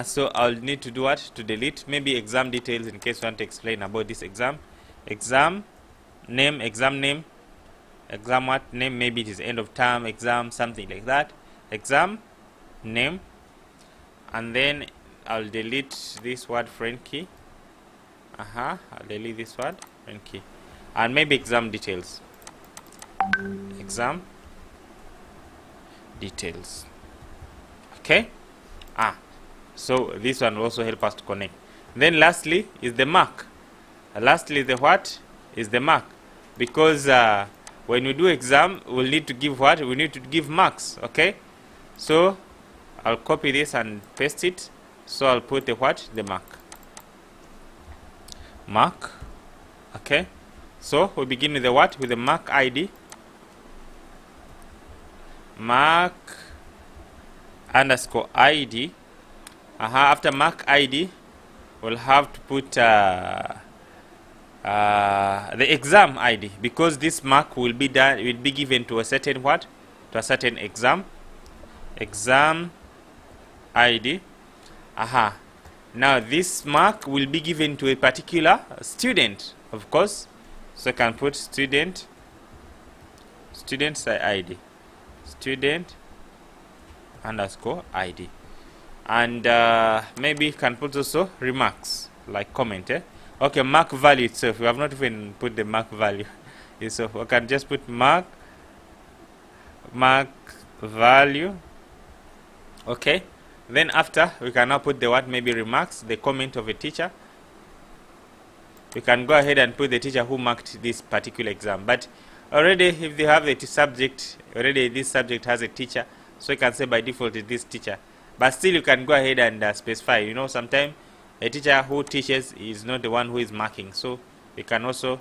So I'll need to do what? To delete maybe exam details in case you want to explain about this exam. Exam name, exam what? Name, maybe it is end of term exam, something like that. Exam name, and then I'll delete this word friend key. I'll delete this word friend key, and maybe exam details. Exam details. Okay. So this one will also help us to connect. Then lastly is the mark. Lastly, the what is the mark, because when we do exam, we'll need to give what? We need to give marks. Okay. So I'll copy this and paste it. So I'll put the what? The mark. Mark. Okay. So we begin with the what? With the mark ID. Mark underscore ID. After mark ID, we'll have to put the exam ID, because this mark will be given to a certain what? To a certain exam. Exam ID. Now this mark will be given to a particular student, of course. So I can put student's ID. Student underscore ID. And maybe you can put also remarks, like comment. Okay, mark value itself. We have not even put the mark value itself. We can just put mark value. Okay, then after we can now put the what, maybe remarks, the comment of a teacher. We can go ahead and put the teacher who marked this particular exam. But already if they have the subject, already this subject has a teacher, so you can say by default is this teacher. But still you can go ahead and specify. You know, sometimes a teacher who teaches is not the one who is marking, so you can also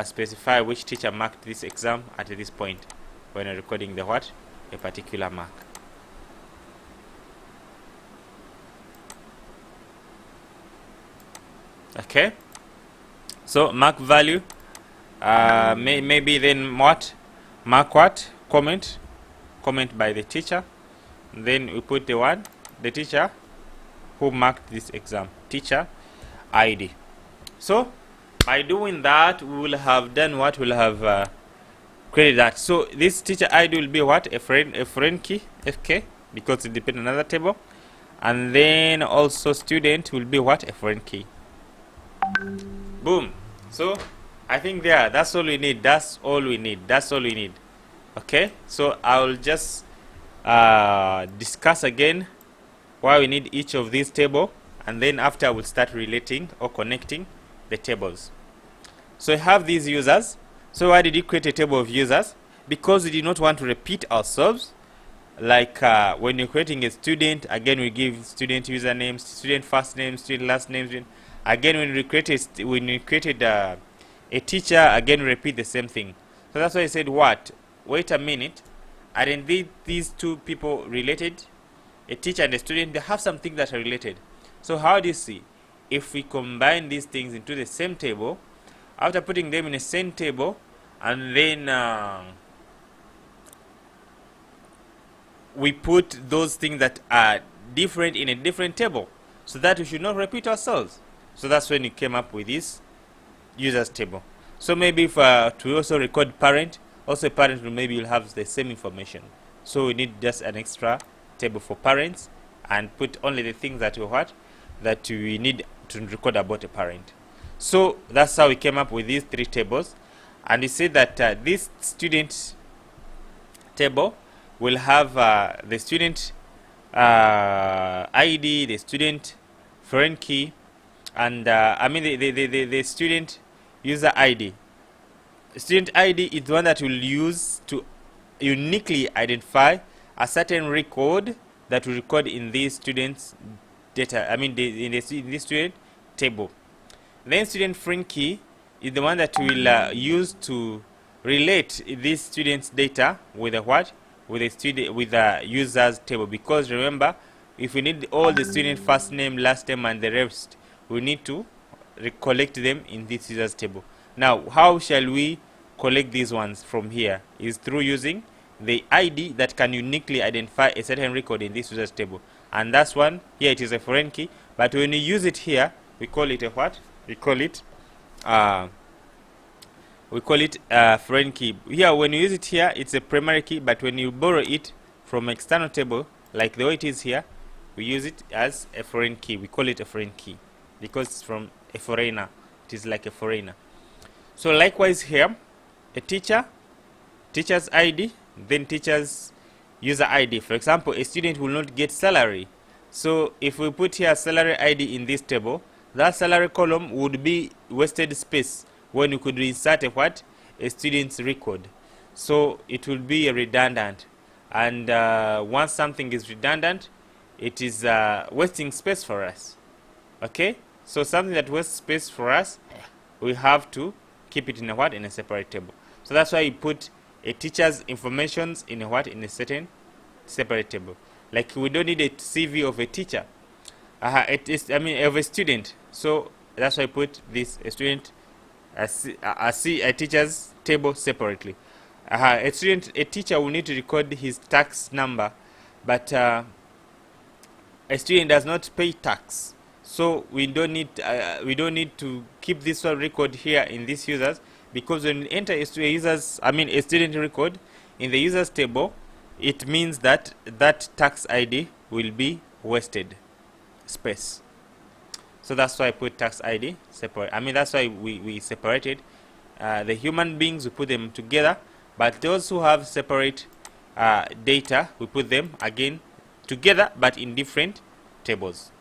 specify which teacher marked this exam at this point when you're recording the what, a particular mark. Okay, so mark value, maybe then what, mark what, comment by the teacher. Then we put the one, the teacher who marked this exam, teacher ID. So by doing that, we will have done what, we'll have created that. So this teacher ID will be what, a foreign key, FK, because it depends on another table. And then also student will be what, a foreign key. Boom. So I think that's all we need. That's all we need. Okay, so I'll just discuss again why we need each of these table, and then after we'll start relating or connecting the tables. So we have these users. So why did you create a table of users? Because we did not want to repeat ourselves. Like when you're creating a student, again we give student username, student first name, student last name. Again, when we created a teacher, again we repeat the same thing. So that's why I said, what? Wait a minute. Aren't these two people related? A teacher and a student, they have something that are related. So how do you see? If we combine these things into the same table, after putting them in the same table, and then we put those things that are different in a different table, so that we should not repeat ourselves. So that's when you came up with this users table. So maybe if to also record parent, also parent will maybe you'll have the same information. So we need just an extra table for parents and put only the things that we need to record about a parent. So that's how we came up with these three tables. And we said that this student table will have the student ID, the student foreign key, and I mean the student user ID. Student ID is the one that will use to uniquely identify a certain record that we record in these students data, I mean in this student table. Then student foreign key is the one that will use to relate this student's data with a what, with a student, with a users table. Because remember, if we need all the student first name, last name, and the rest, we need to collect them in this users table. Now, how shall we collect these ones from here? Is through using the ID that can uniquely identify a certain record in this users table. And that's one, here it is a foreign key, but when you use it here, we call it a what? We call it foreign key. Here, when you use it here, it's a primary key, but when you borrow it from external table, like the way it is here, we use it as a foreign key. We call it a foreign key because it's from a foreigner. It is like a foreigner. So likewise here, a teacher's ID, then teacher's user ID. For example, a student will not get salary. So if we put here salary ID in this table, that salary column would be wasted space when you could insert a what? A student's record. So it will be redundant. And once something is redundant, it is wasting space for us. Okay? So something that wastes space for us, we have to keep it in a what? In a separate table. So that's why you put a teacher's informations in a what? In a certain separate table. Like we don't need a CV of a teacher. It is, I mean, of a student. So that's why I put this a student, a teacher's table separately. A teacher will need to record his tax number, but a student does not pay tax. So we don't need to keep this one record here in this users, because when you enter a student record in the users table, it means that that tax ID will be wasted space. So that's why I put tax ID separate. I mean, that's why we separated the human beings. We put them together, but those who have separate data, we put them again together but in different tables.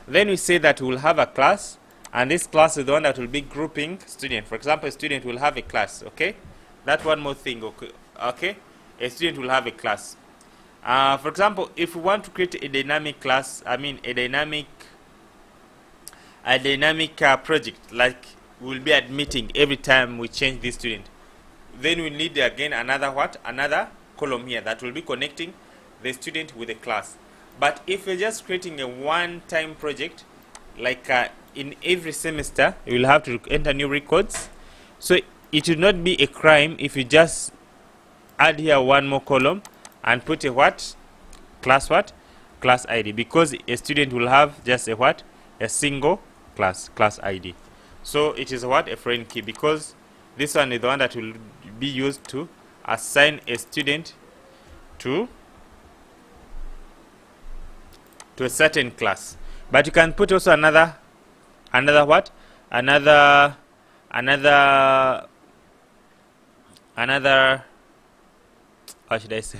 Then we say that we will have a class, and this class is the one that will be grouping student. For example, a student will have a class. Okay, that's one more thing. Okay, a student will have a class. For example, if we want to create a dynamic class, I mean a dynamic project, like we'll be admitting every time we change this student, then we need again another column here that will be connecting the student with the class. But if you're just creating a one-time project, like in every semester you will have to enter new records, so it will not be a crime if you just add here one more column and put a class ID, because a student will have just a single class ID. So it is a foreign key, because this one is the one that will be used to assign a student to a certain class. But you can put also another how should I say,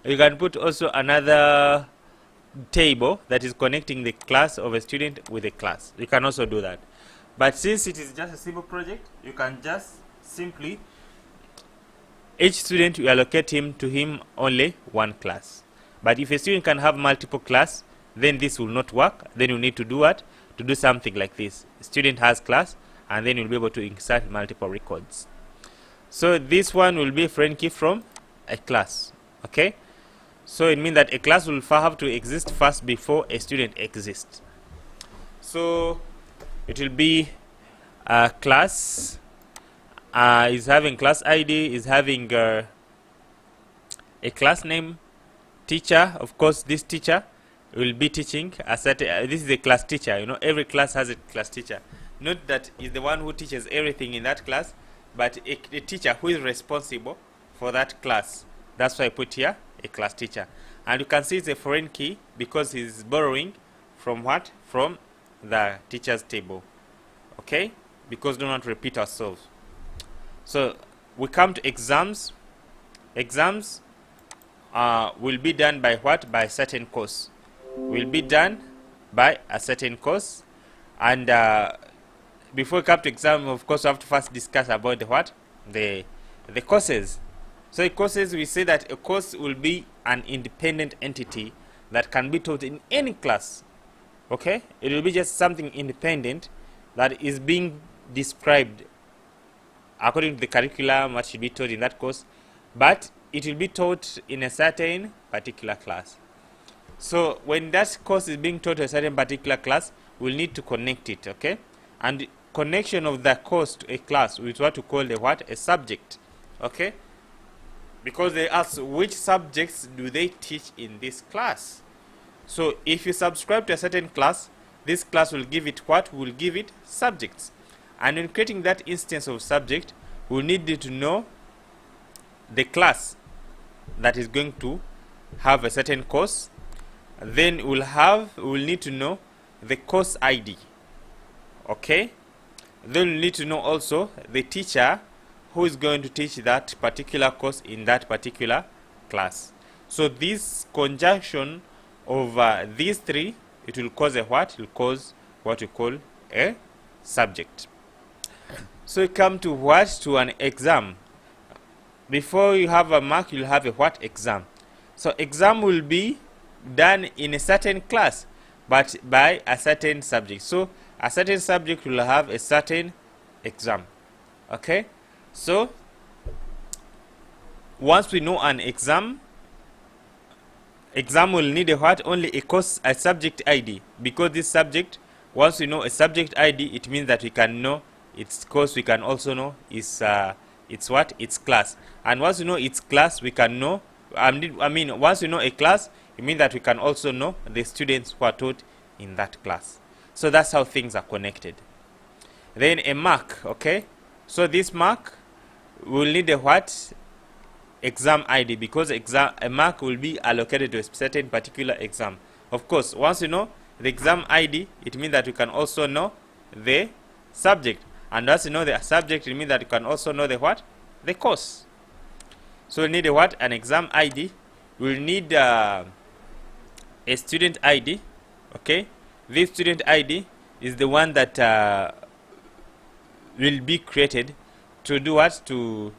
you can put also another table that is connecting the class of a student with a class. You can also do that. But since it is just a simple project, you can just simply, each student you allocate to him only one class. But if a student can have multiple class, then this will not work. Then you need to do what? To do something like this. Student has class, and then you'll be able to insert multiple records. So this one will be a foreign key from a class. Okay, so it means that a class will have to exist first before a student exists. So it will be a class is having class ID, is having a class name, teacher. Of course, this teacher will be teaching a certain, this is a class teacher. You know, every class has a class teacher. Not that is the one who teaches everything in that class, but a teacher who is responsible for that class. That's why I put here a class teacher. And you can see it's a foreign key because he's borrowing from what? From the teacher's table. Okay, because we don't want to repeat ourselves. So we come to exams. Exams will be done by what? By a certain course. Will be done by a certain course. And before we come to exam, of course, we have to first discuss about the what? The courses. So the courses, we say that a course will be an independent entity that can be taught in any class. Okay, it will be just something independent that is being described according to the curriculum what should be taught in that course, but it will be taught in a certain particular class. So when that course is being taught to a certain particular class, we'll need to connect it. Okay, and the connection of the course to a class is what we call a subject. Okay, because they ask which subjects do they teach in this class. So if you subscribe to a certain class, this class will give it what? Will give it subjects. And in creating that instance of subject, we'll need you to know the class that is going to have a certain course. Then we'll need to know the course ID. Okay? Then we'll need to know also the teacher who is going to teach that particular course in that particular class. So this conjunction of these three, it will cause a what? It will cause what we call a subject. So you come to what? To an exam. Before you have a mark, you'll have a what? Exam. So exam will be done in a certain class, but by a certain subject. So a certain subject will have a certain exam. Okay? So once we know an exam will need a what? Only a course, a subject ID, because this subject, once we know a subject ID, it means that we can know its course. We can also know its what? Its class. And once we know its class, we can know, once we know a class, it means that we can also know the students who are taught in that class. So that's how things are connected. Then a mark. Okay, so this mark will need a what? Exam ID, because a mark will be allocated to a certain particular exam. Of course, once you know the exam ID, it means that you can also know the subject. And once you know the subject, it means that you can also know the what? The course. So we'll need a what? An exam ID. We'll need a student ID. Okay, this student ID is the one that will be created to do what? To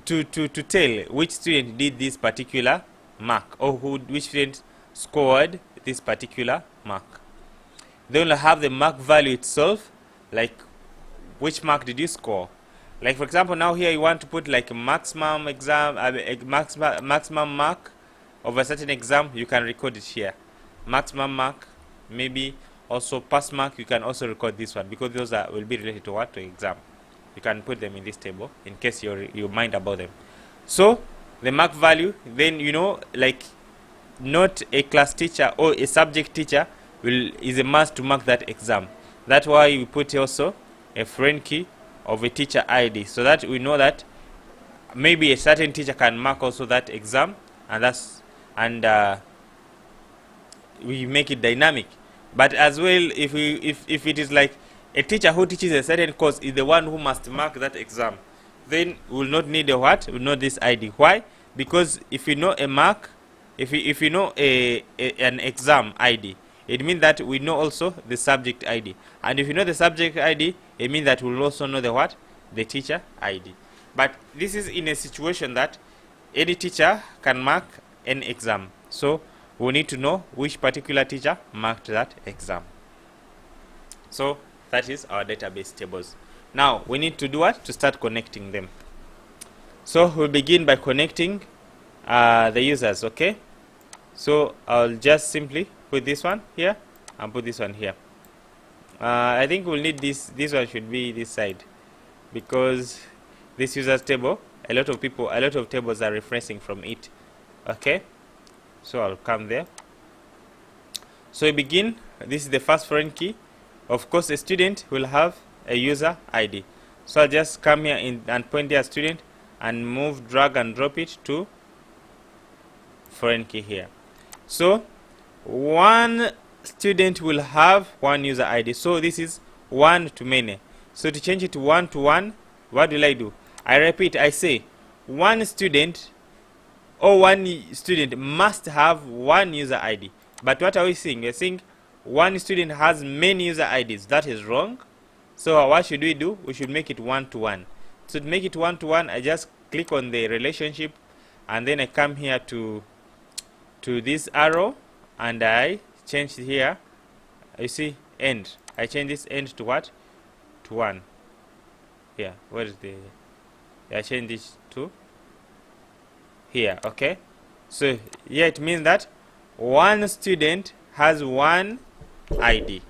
tell which student did this particular mark, or which student scored this particular mark. Then we'll have the mark value itself, like which mark did you score. Like for example, now here you want to put like a maximum exam, maximum mark of a certain exam, you can record it here. Maximum mark, maybe also pass mark, you can also record this one, because those will be related to what? To exam. You can put them in this table in case you mind about them. So the mark value, then like not a class teacher or a subject teacher is a must to mark that exam. That's why we put also a foreign key of a teacher ID, so that we know that maybe a certain teacher can mark also that exam, and we make it dynamic. But as well, if it is like a teacher who teaches a certain course is the one who must mark that exam, then we will not need a what? We will know this ID. Why? Because if you know a mark, if you know an exam ID, it means that we know also the subject ID. And if you know the subject ID, it means that we'll also know the what? The teacher ID. But this is in a situation that any teacher can mark an exam. So we need to know which particular teacher marked that exam. So that is our database tables. Now we need to do what? To start connecting them. So we'll begin by connecting the users, okay? So I'll just simply put this one here and put this one here. I think we'll need this one should be this side, because this users table, a lot of tables are referencing from it. Okay, so I'll come there. So we begin. This is the first foreign key. Of course, a student will have a user ID. So I'll just come here and point there student and move, drag and drop it to foreign key here. So one student will have one user ID. So this is one to many. So to change it to one, what will I do? I repeat, I say one student must have one user ID. But what are we saying? We're saying one student has many user IDs. That is wrong. So what should we do? We should make it one-to-one. So to make it one-to-one, I just click on the relationship, and then I come here to this arrow, and I change here. You see, end. I change this end to what? To 1. Here. Where is the? I change this to here. Okay. So here it means that one student has one ID.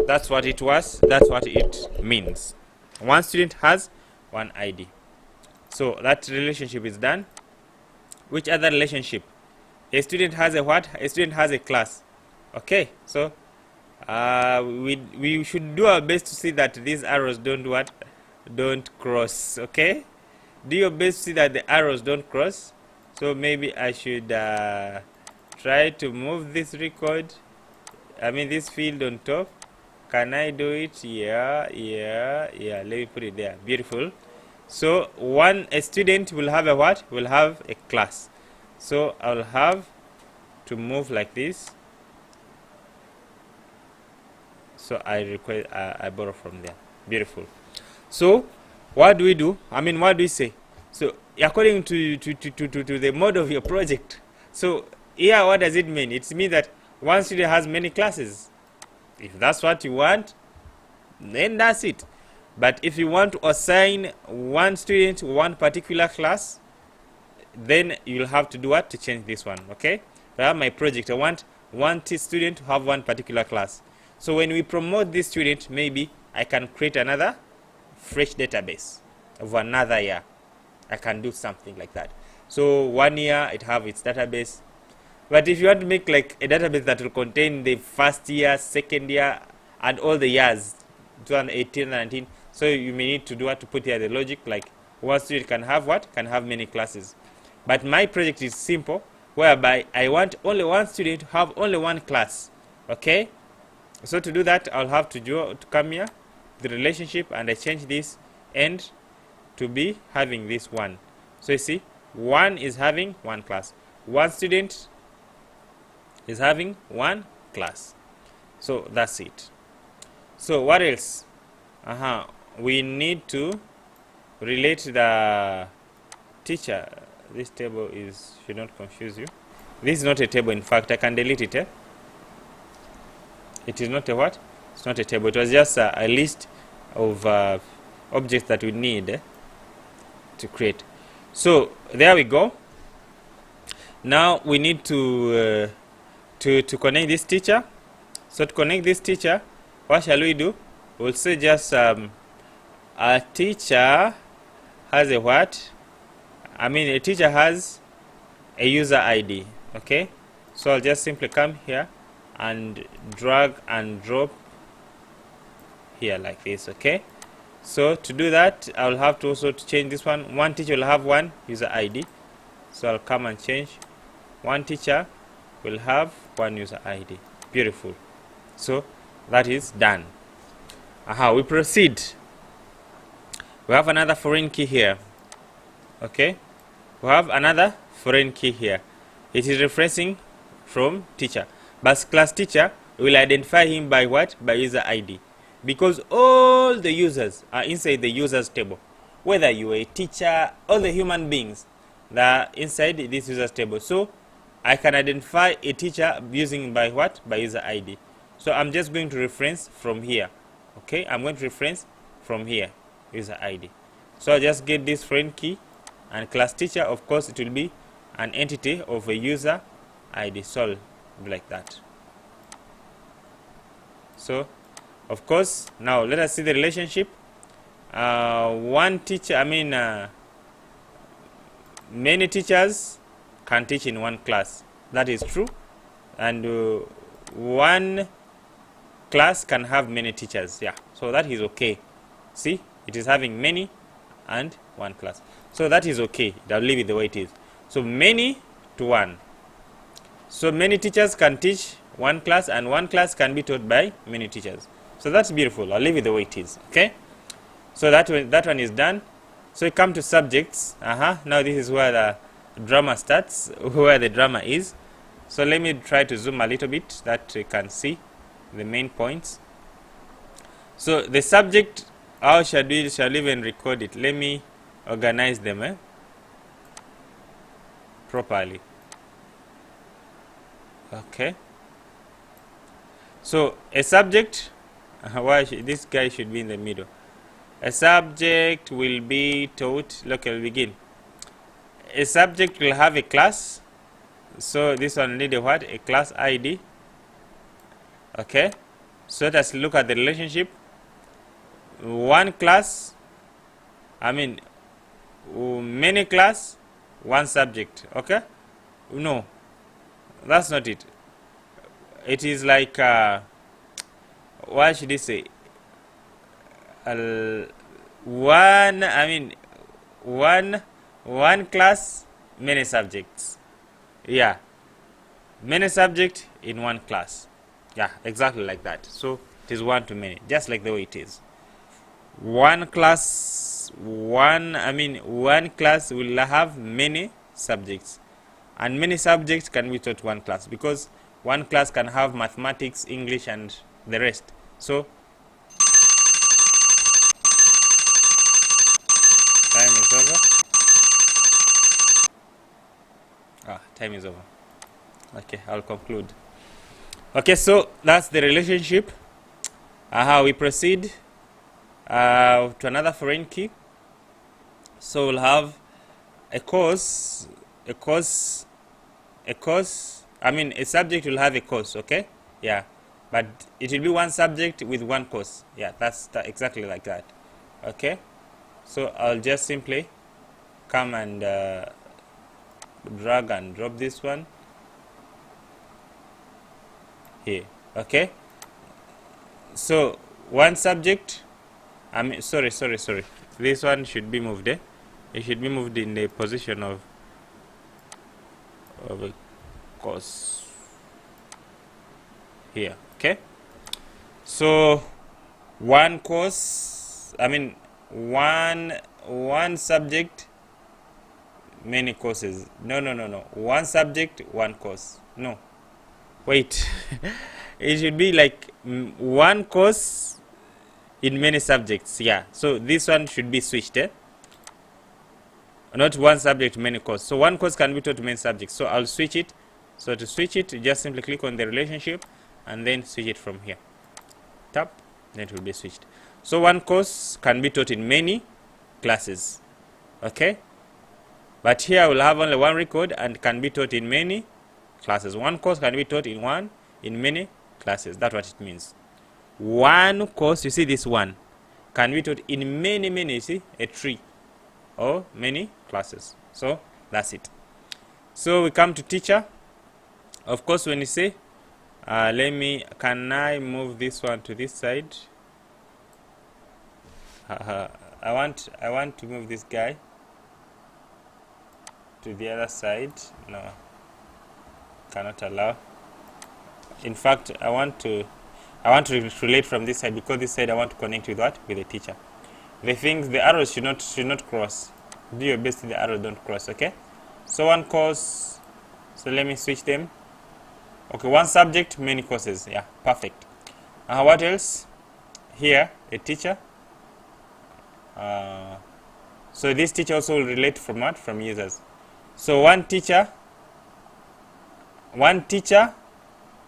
That's what it was. That's what it means. One student has one ID. So that relationship is done. Which other relationship? A student has a what? A student has a class. Okay. So we should do our best to see that these arrows don't cross. Okay. Do your best to see that the arrows don't cross. So maybe I should try to move this record. This field on top. Can I do it? Yeah. Let me put it there. Beautiful. So a student will have a what? Will have a class. So I'll have to move like this. So I borrow from there. Beautiful. So what do we do? What do we say? So according to the mode of your project. So here, what does it mean? It means that one student has many classes. If that's what you want, then that's it. But if you want to assign one student to one particular class, then you'll have to do what? To change this one. Okay? I have my project. I want one student to have one particular class. So when we promote this student, maybe I can create another fresh database of another year. I can do something like that. So 1 year, it have its database. But if you want to make like a database that will contain the first year, second year, and all the years, 2018, 2019, so you may need to do what? To put here the logic, like one student can have what? Can have many classes. But my project is simple, whereby I want only one student to have only one class. Okay? So to do that, I'll have to come here, the relationship, and I change this end to be having this one. So you see, one is having one class. One student is having one class. So that's it. So what else? We need to relate the teacher. This table should not confuse you. This is not a table. In fact, I can delete it. It is not a what? It's not a table. It was just a list of objects that we need to create. So there we go. Now we need to connect this teacher. So to connect this teacher, what shall we do? We'll say just a teacher has a what? I mean, a teacher has a user ID. Okay, so I'll just simply come here and drag and drop here like this. Okay, so to do that, I'll have to also change this one. One teacher will have one user ID, so I'll come and change. One teacher will have one user ID. Beautiful. So that is done. We proceed. We have another foreign key here. Okay, we have another foreign key here. It is referencing from teacher, but class teacher will identify him by what? By user ID, because all the users are inside the users table. Whether you are a teacher, all the human beings that are inside this users table. So I can identify a teacher using by what? By user ID. So I'm just going to reference from here. Okay, I'm going to reference from here, user ID. So I'll just get this foreign key, and class teacher, of course, it will be an entity of a user ID. So like that. So of course, now let us see the relationship. One teacher, many teachers can teach in one class. That is true. And one class can have many teachers. Yeah, so that is okay. See, it is having many and one class. So that is okay. I'll leave it the way it is. So many to one. So many teachers can teach one class, and one class can be taught by many teachers. So that's beautiful. I'll leave it the way it is. Okay. So that one is done. So we come to subjects. Now this is where the drama starts, where the drama is. So let me try to zoom a little bit that you can see the main points. So the subject, how shall we even record it? Let me organize them properly. Okay. So a subject, this guy should be in the middle. A subject will be taught. Look, I'll begin. A subject will have a class. So this one need a what? A class ID. Okay. So let us look at the relationship. One class, many class, one subject. Okay. No, that's not it. It is like what should I say? One class, many subjects. Yeah, many subjects in one class. Yeah, exactly like that. So it is one to many, just like the way it is. One class, one class will have many subjects, and many subjects can be taught one class, because one class can have mathematics, English, and the rest. So time is over. Time is over. Okay, I'll conclude. Okay, so that's the relationship. We proceed to another foreign key. So we'll have a subject will have a course. Okay, yeah, but it will be one subject with one course. Yeah, that's exactly like that. Okay, so I'll just simply come and drag and drop this one here. Okay, so one subject, sorry, this one should be moved. It should be moved in the position of a course here. Okay, so one course, one subject many courses. No. One subject, one course. No. Wait. It should be like one course in many subjects. Yeah. So this one should be switched. Not one subject, many courses. So one course can be taught to many subjects. So I'll switch it. So to switch it, just simply click on the relationship and then switch it from here. Tap, then it will be switched. So one course can be taught in many classes. Okay? But here I will have only one record and can be taught in many classes. One course can be taught in many classes. That's what it means. One course, you see this one, can be taught in many, you see, a tree or many classes. So that's it. So we come to teacher. Of course, when you say, can I move this one to this side? I want to move this guy to the other side. No, cannot allow. In fact, I want to relate from this side, because this side I want to connect with what? With the teacher. The arrows should not cross. Do your best the arrows don't cross. Okay. So one course. So let me switch them. Okay, one subject, many courses. Yeah, perfect. What else? Here, a teacher. So this teacher also will relate from what? From users. So one teacher,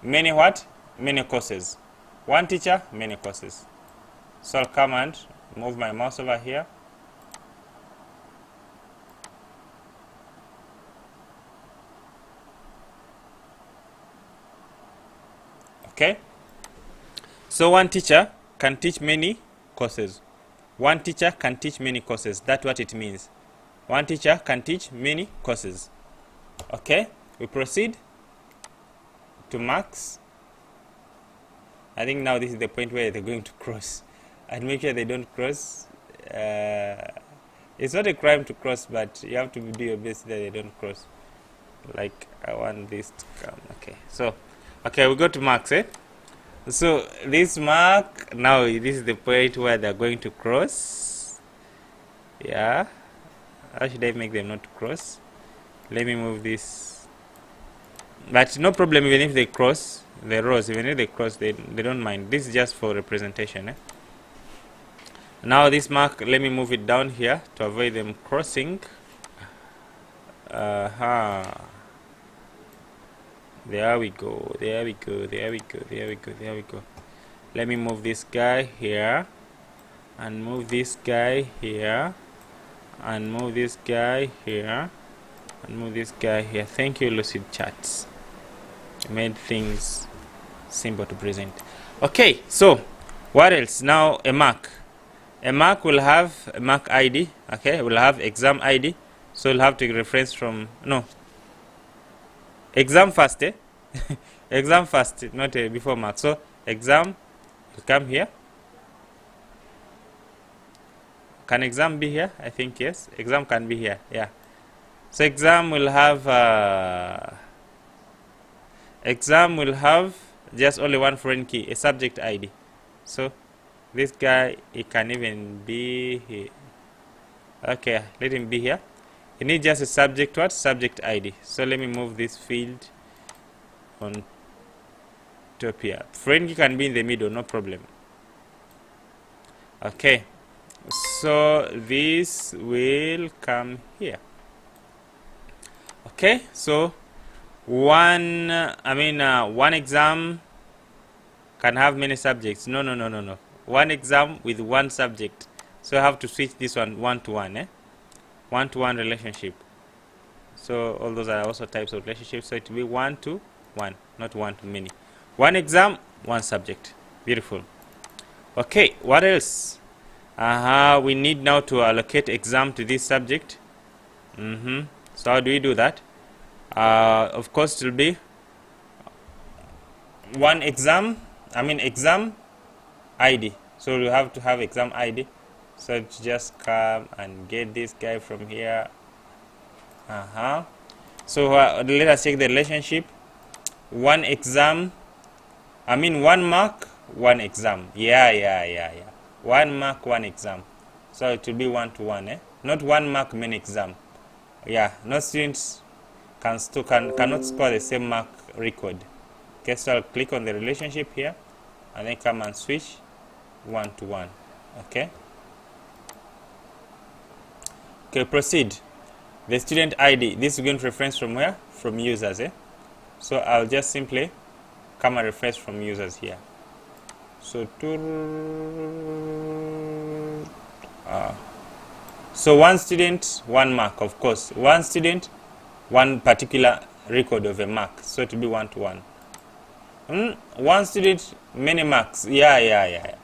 many what? Many courses. One teacher, many courses. So I'll come and move my mouse over here. Okay. So one teacher can teach many courses. One teacher can teach many courses. That's what it means. One teacher can teach many courses. Okay. We proceed to marks. I think now this is the point where they're going to cross. And make sure they don't cross. It's not a crime to cross, but you have to do your best that they don't cross. Like, I want this to come. Okay. So, okay, we go to marks, So this mark, now this is the point where they're going to cross. Yeah. How should I make them not to cross? Let me move this. But no problem, even if they cross the rows, even if they cross, they don't mind. This is just for representation. Now this mark, let me move it down here to avoid them crossing. There we go. Let me move this guy here, and move this guy here, and move this guy here, and move this guy here. Thank you, Lucid Charts. You made things simple to present. Okay, so what else? Now a mark. A mark will have a mark ID. Okay, we'll have exam ID. So we'll have to reference from exam first, exam first, not before mark. So exam will come here. Can exam be here? I think yes. Exam can be here. Yeah. So exam will have just only one foreign key, a subject ID. So this guy, it can even be here. Okay, let him be here. You need just a subject, what? Subject ID. So let me move this field on top here. Foreign key can be in the middle, no problem. Okay. So this will come here. Okay, so one exam can have many subjects. No. One exam with one subject. So I have to switch this one to one, one-to-one relationship. So all those are also types of relationships. So it will be 1 to 1, not 1 to many. One exam, one subject. Beautiful. Okay, what else? We need now to allocate exam to this subject. So how do we do that? Of course, it will be one exam ID. So we have to have exam ID. So to just come and get this guy from here. So let us check the relationship. One mark, one exam. Yeah. One mark, one exam. So it will be 1 to 1, not one mark, many exam. yeah, no students cannot score the same mark record. Okay, so I'll click on the relationship here and then come and switch 1 to 1. Okay, proceed. The student ID, this is going to reference from where? From users. So I'll just simply come and reference from users here. So so one student, one mark, of course. One student, one particular record of a mark. So it will be 1 to 1. One student, many marks. Yeah.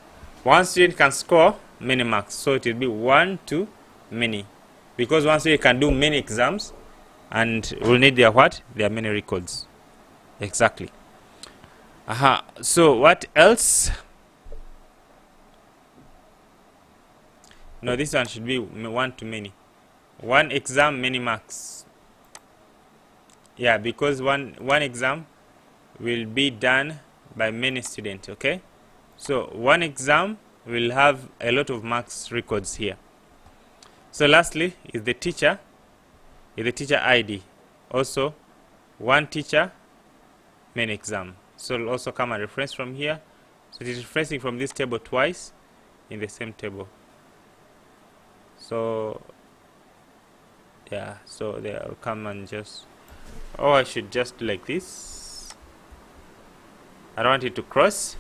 One student can score many marks. So it will be 1 to many. Because one student can do many exams and will need their what? Their many records. Exactly. So what else? No, this one should be 1 to many. One exam, many marks. Yeah, because one exam will be done by many students. Okay, so one exam will have a lot of marks records here. So lastly is the teacher ID. Also, one teacher, many exam. So we'll also come and reference from here. So it is referencing from this table twice in the same table. So yeah, so they'll come and just, I should just do like this. I don't want it to cross.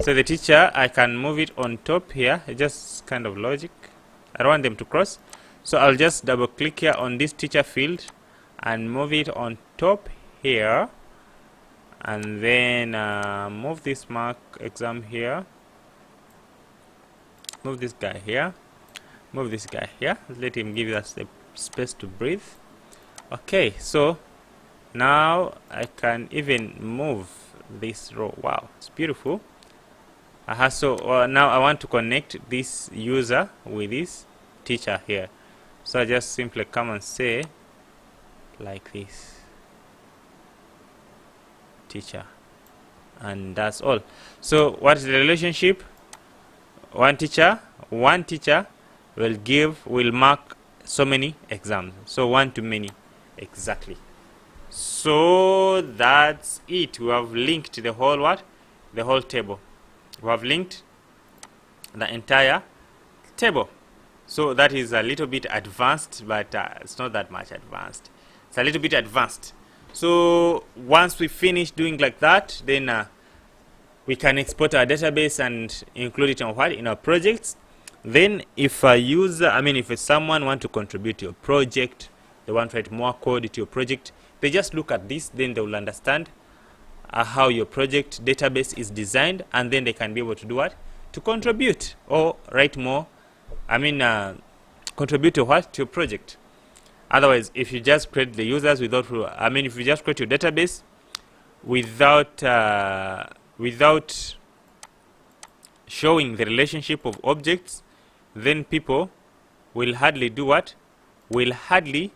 So the teacher, I can move it on top here. It's just kind of logic. I don't want them to cross. So I'll just double click here on this teacher field and move it on top here. And then move this mark exam here. Move this guy here. Move this guy here. Let him give us the space to breathe. Okay, so now I can even move this row. Wow, it's beautiful. So now I want to connect this user with this teacher here. So I just simply come and say like this, teacher, and that's all. So what is the relationship? One teacher will mark so many exams. So 1 to many, exactly. So that's it. We have linked the whole the whole table. We have linked the entire table. So that is a little bit advanced, but it's not that much advanced. It's a little bit advanced. So once we finish doing like that, then we can export our database and include it in our projects. Then if a user, if someone want to contribute to your project, they want to write more code to your project, they just look at this, then they will understand how your project database is designed, and then they can be able to do what? To contribute or write more. Contribute to what? To your project. Otherwise, if you just create the users without, if you just create your database without showing the relationship of objects, then people will hardly do what? Will hardly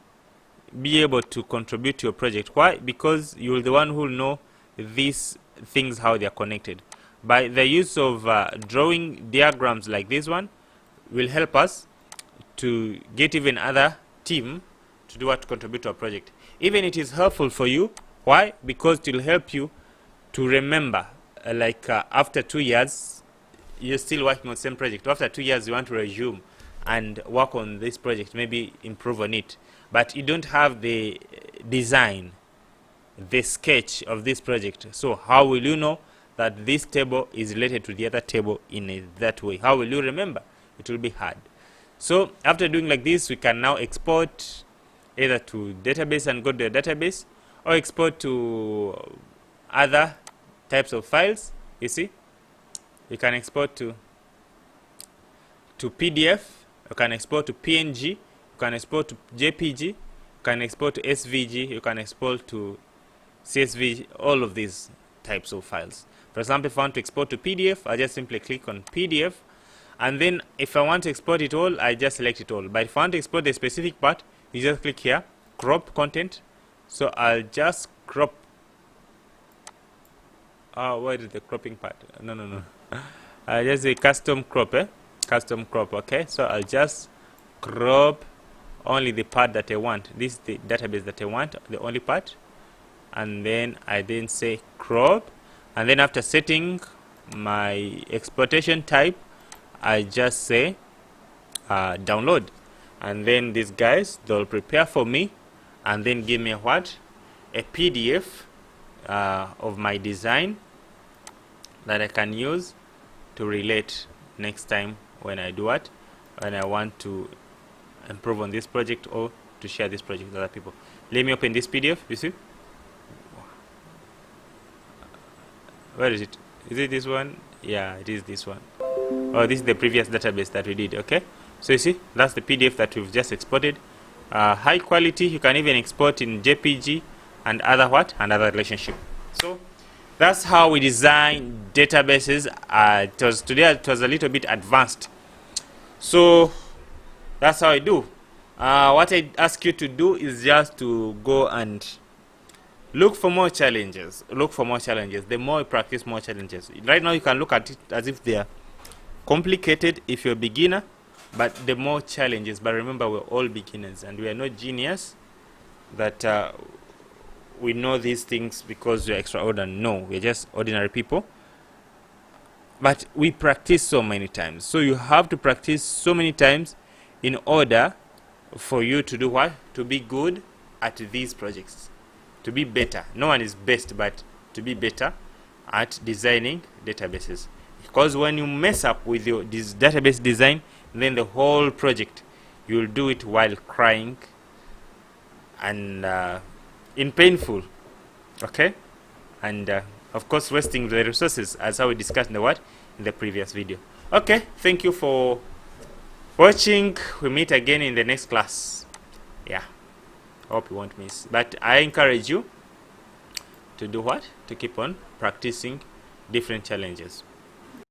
be able to contribute to your project. Why? Because you're the one who will know these things, how they are connected. By the use of drawing diagrams like this one will help us to get even other team to do what? To contribute to our project. Even it is helpful for you. Why? Because it will help you to remember, after 2 years, you're still working on the same project. After 2 years, you want to resume and work on this project, maybe improve on it. But you don't have the design, the sketch of this project. So how will you know that this table is related to the other table in that way? How will you remember? It will be hard. So after doing like this, we can now export either to database and go to the database, or export to other types of files. You see, you can export to PDF, you can export to PNG, you can export to JPG, you can export to SVG, you can export to CSV, all of these types of files. For example, if I want to export to PDF, I just simply click on PDF, and then if I want to export it all, I just select it all. But if I want to export the specific part, you just click here, crop content. So I'll just crop. Where is the cropping part? No. I just say custom crop, Custom crop. Okay, so I'll just crop only the part that I want. This is the database that I want, the only part. And then I then say crop, and then after setting my exportation type, I just say download, and then these guys, they'll prepare for me and then give me what, a PDF of my design that I can use to relate next time when I do what, when I want to improve on this project or to share this project with other people. Let me open this PDF. You see, where is it? Is it this one? Yeah, it is this one. Oh, this is the previous database that we did. Okay, so you see, that's the PDF that we've just exported. High quality. You can even export in JPG and other other relationship. So that's how we design databases. Today it was a little bit advanced, so that's how I do. What I ask you to do is just to go and look for more challenges. The more you practice, more challenges. Right now you can look at it as if they are complicated if you're a beginner, but the more challenges. But remember, we're all beginners and we are not genius that we know these things because we're extraordinary. No, we're just ordinary people, but we practice so many times. So you have to practice so many times in order for you to do what? To be good at these projects, to be better. No one is best, but to be better at designing databases. Because when you mess up with this database design, then the whole project, you'll do it while crying and in painful, okay, and of course wasting the resources, as how we discussed in the previous video. Okay, thank you for watching. We meet again in the next class. Yeah, hope you won't miss, but I encourage you to do what? To keep on practicing different challenges.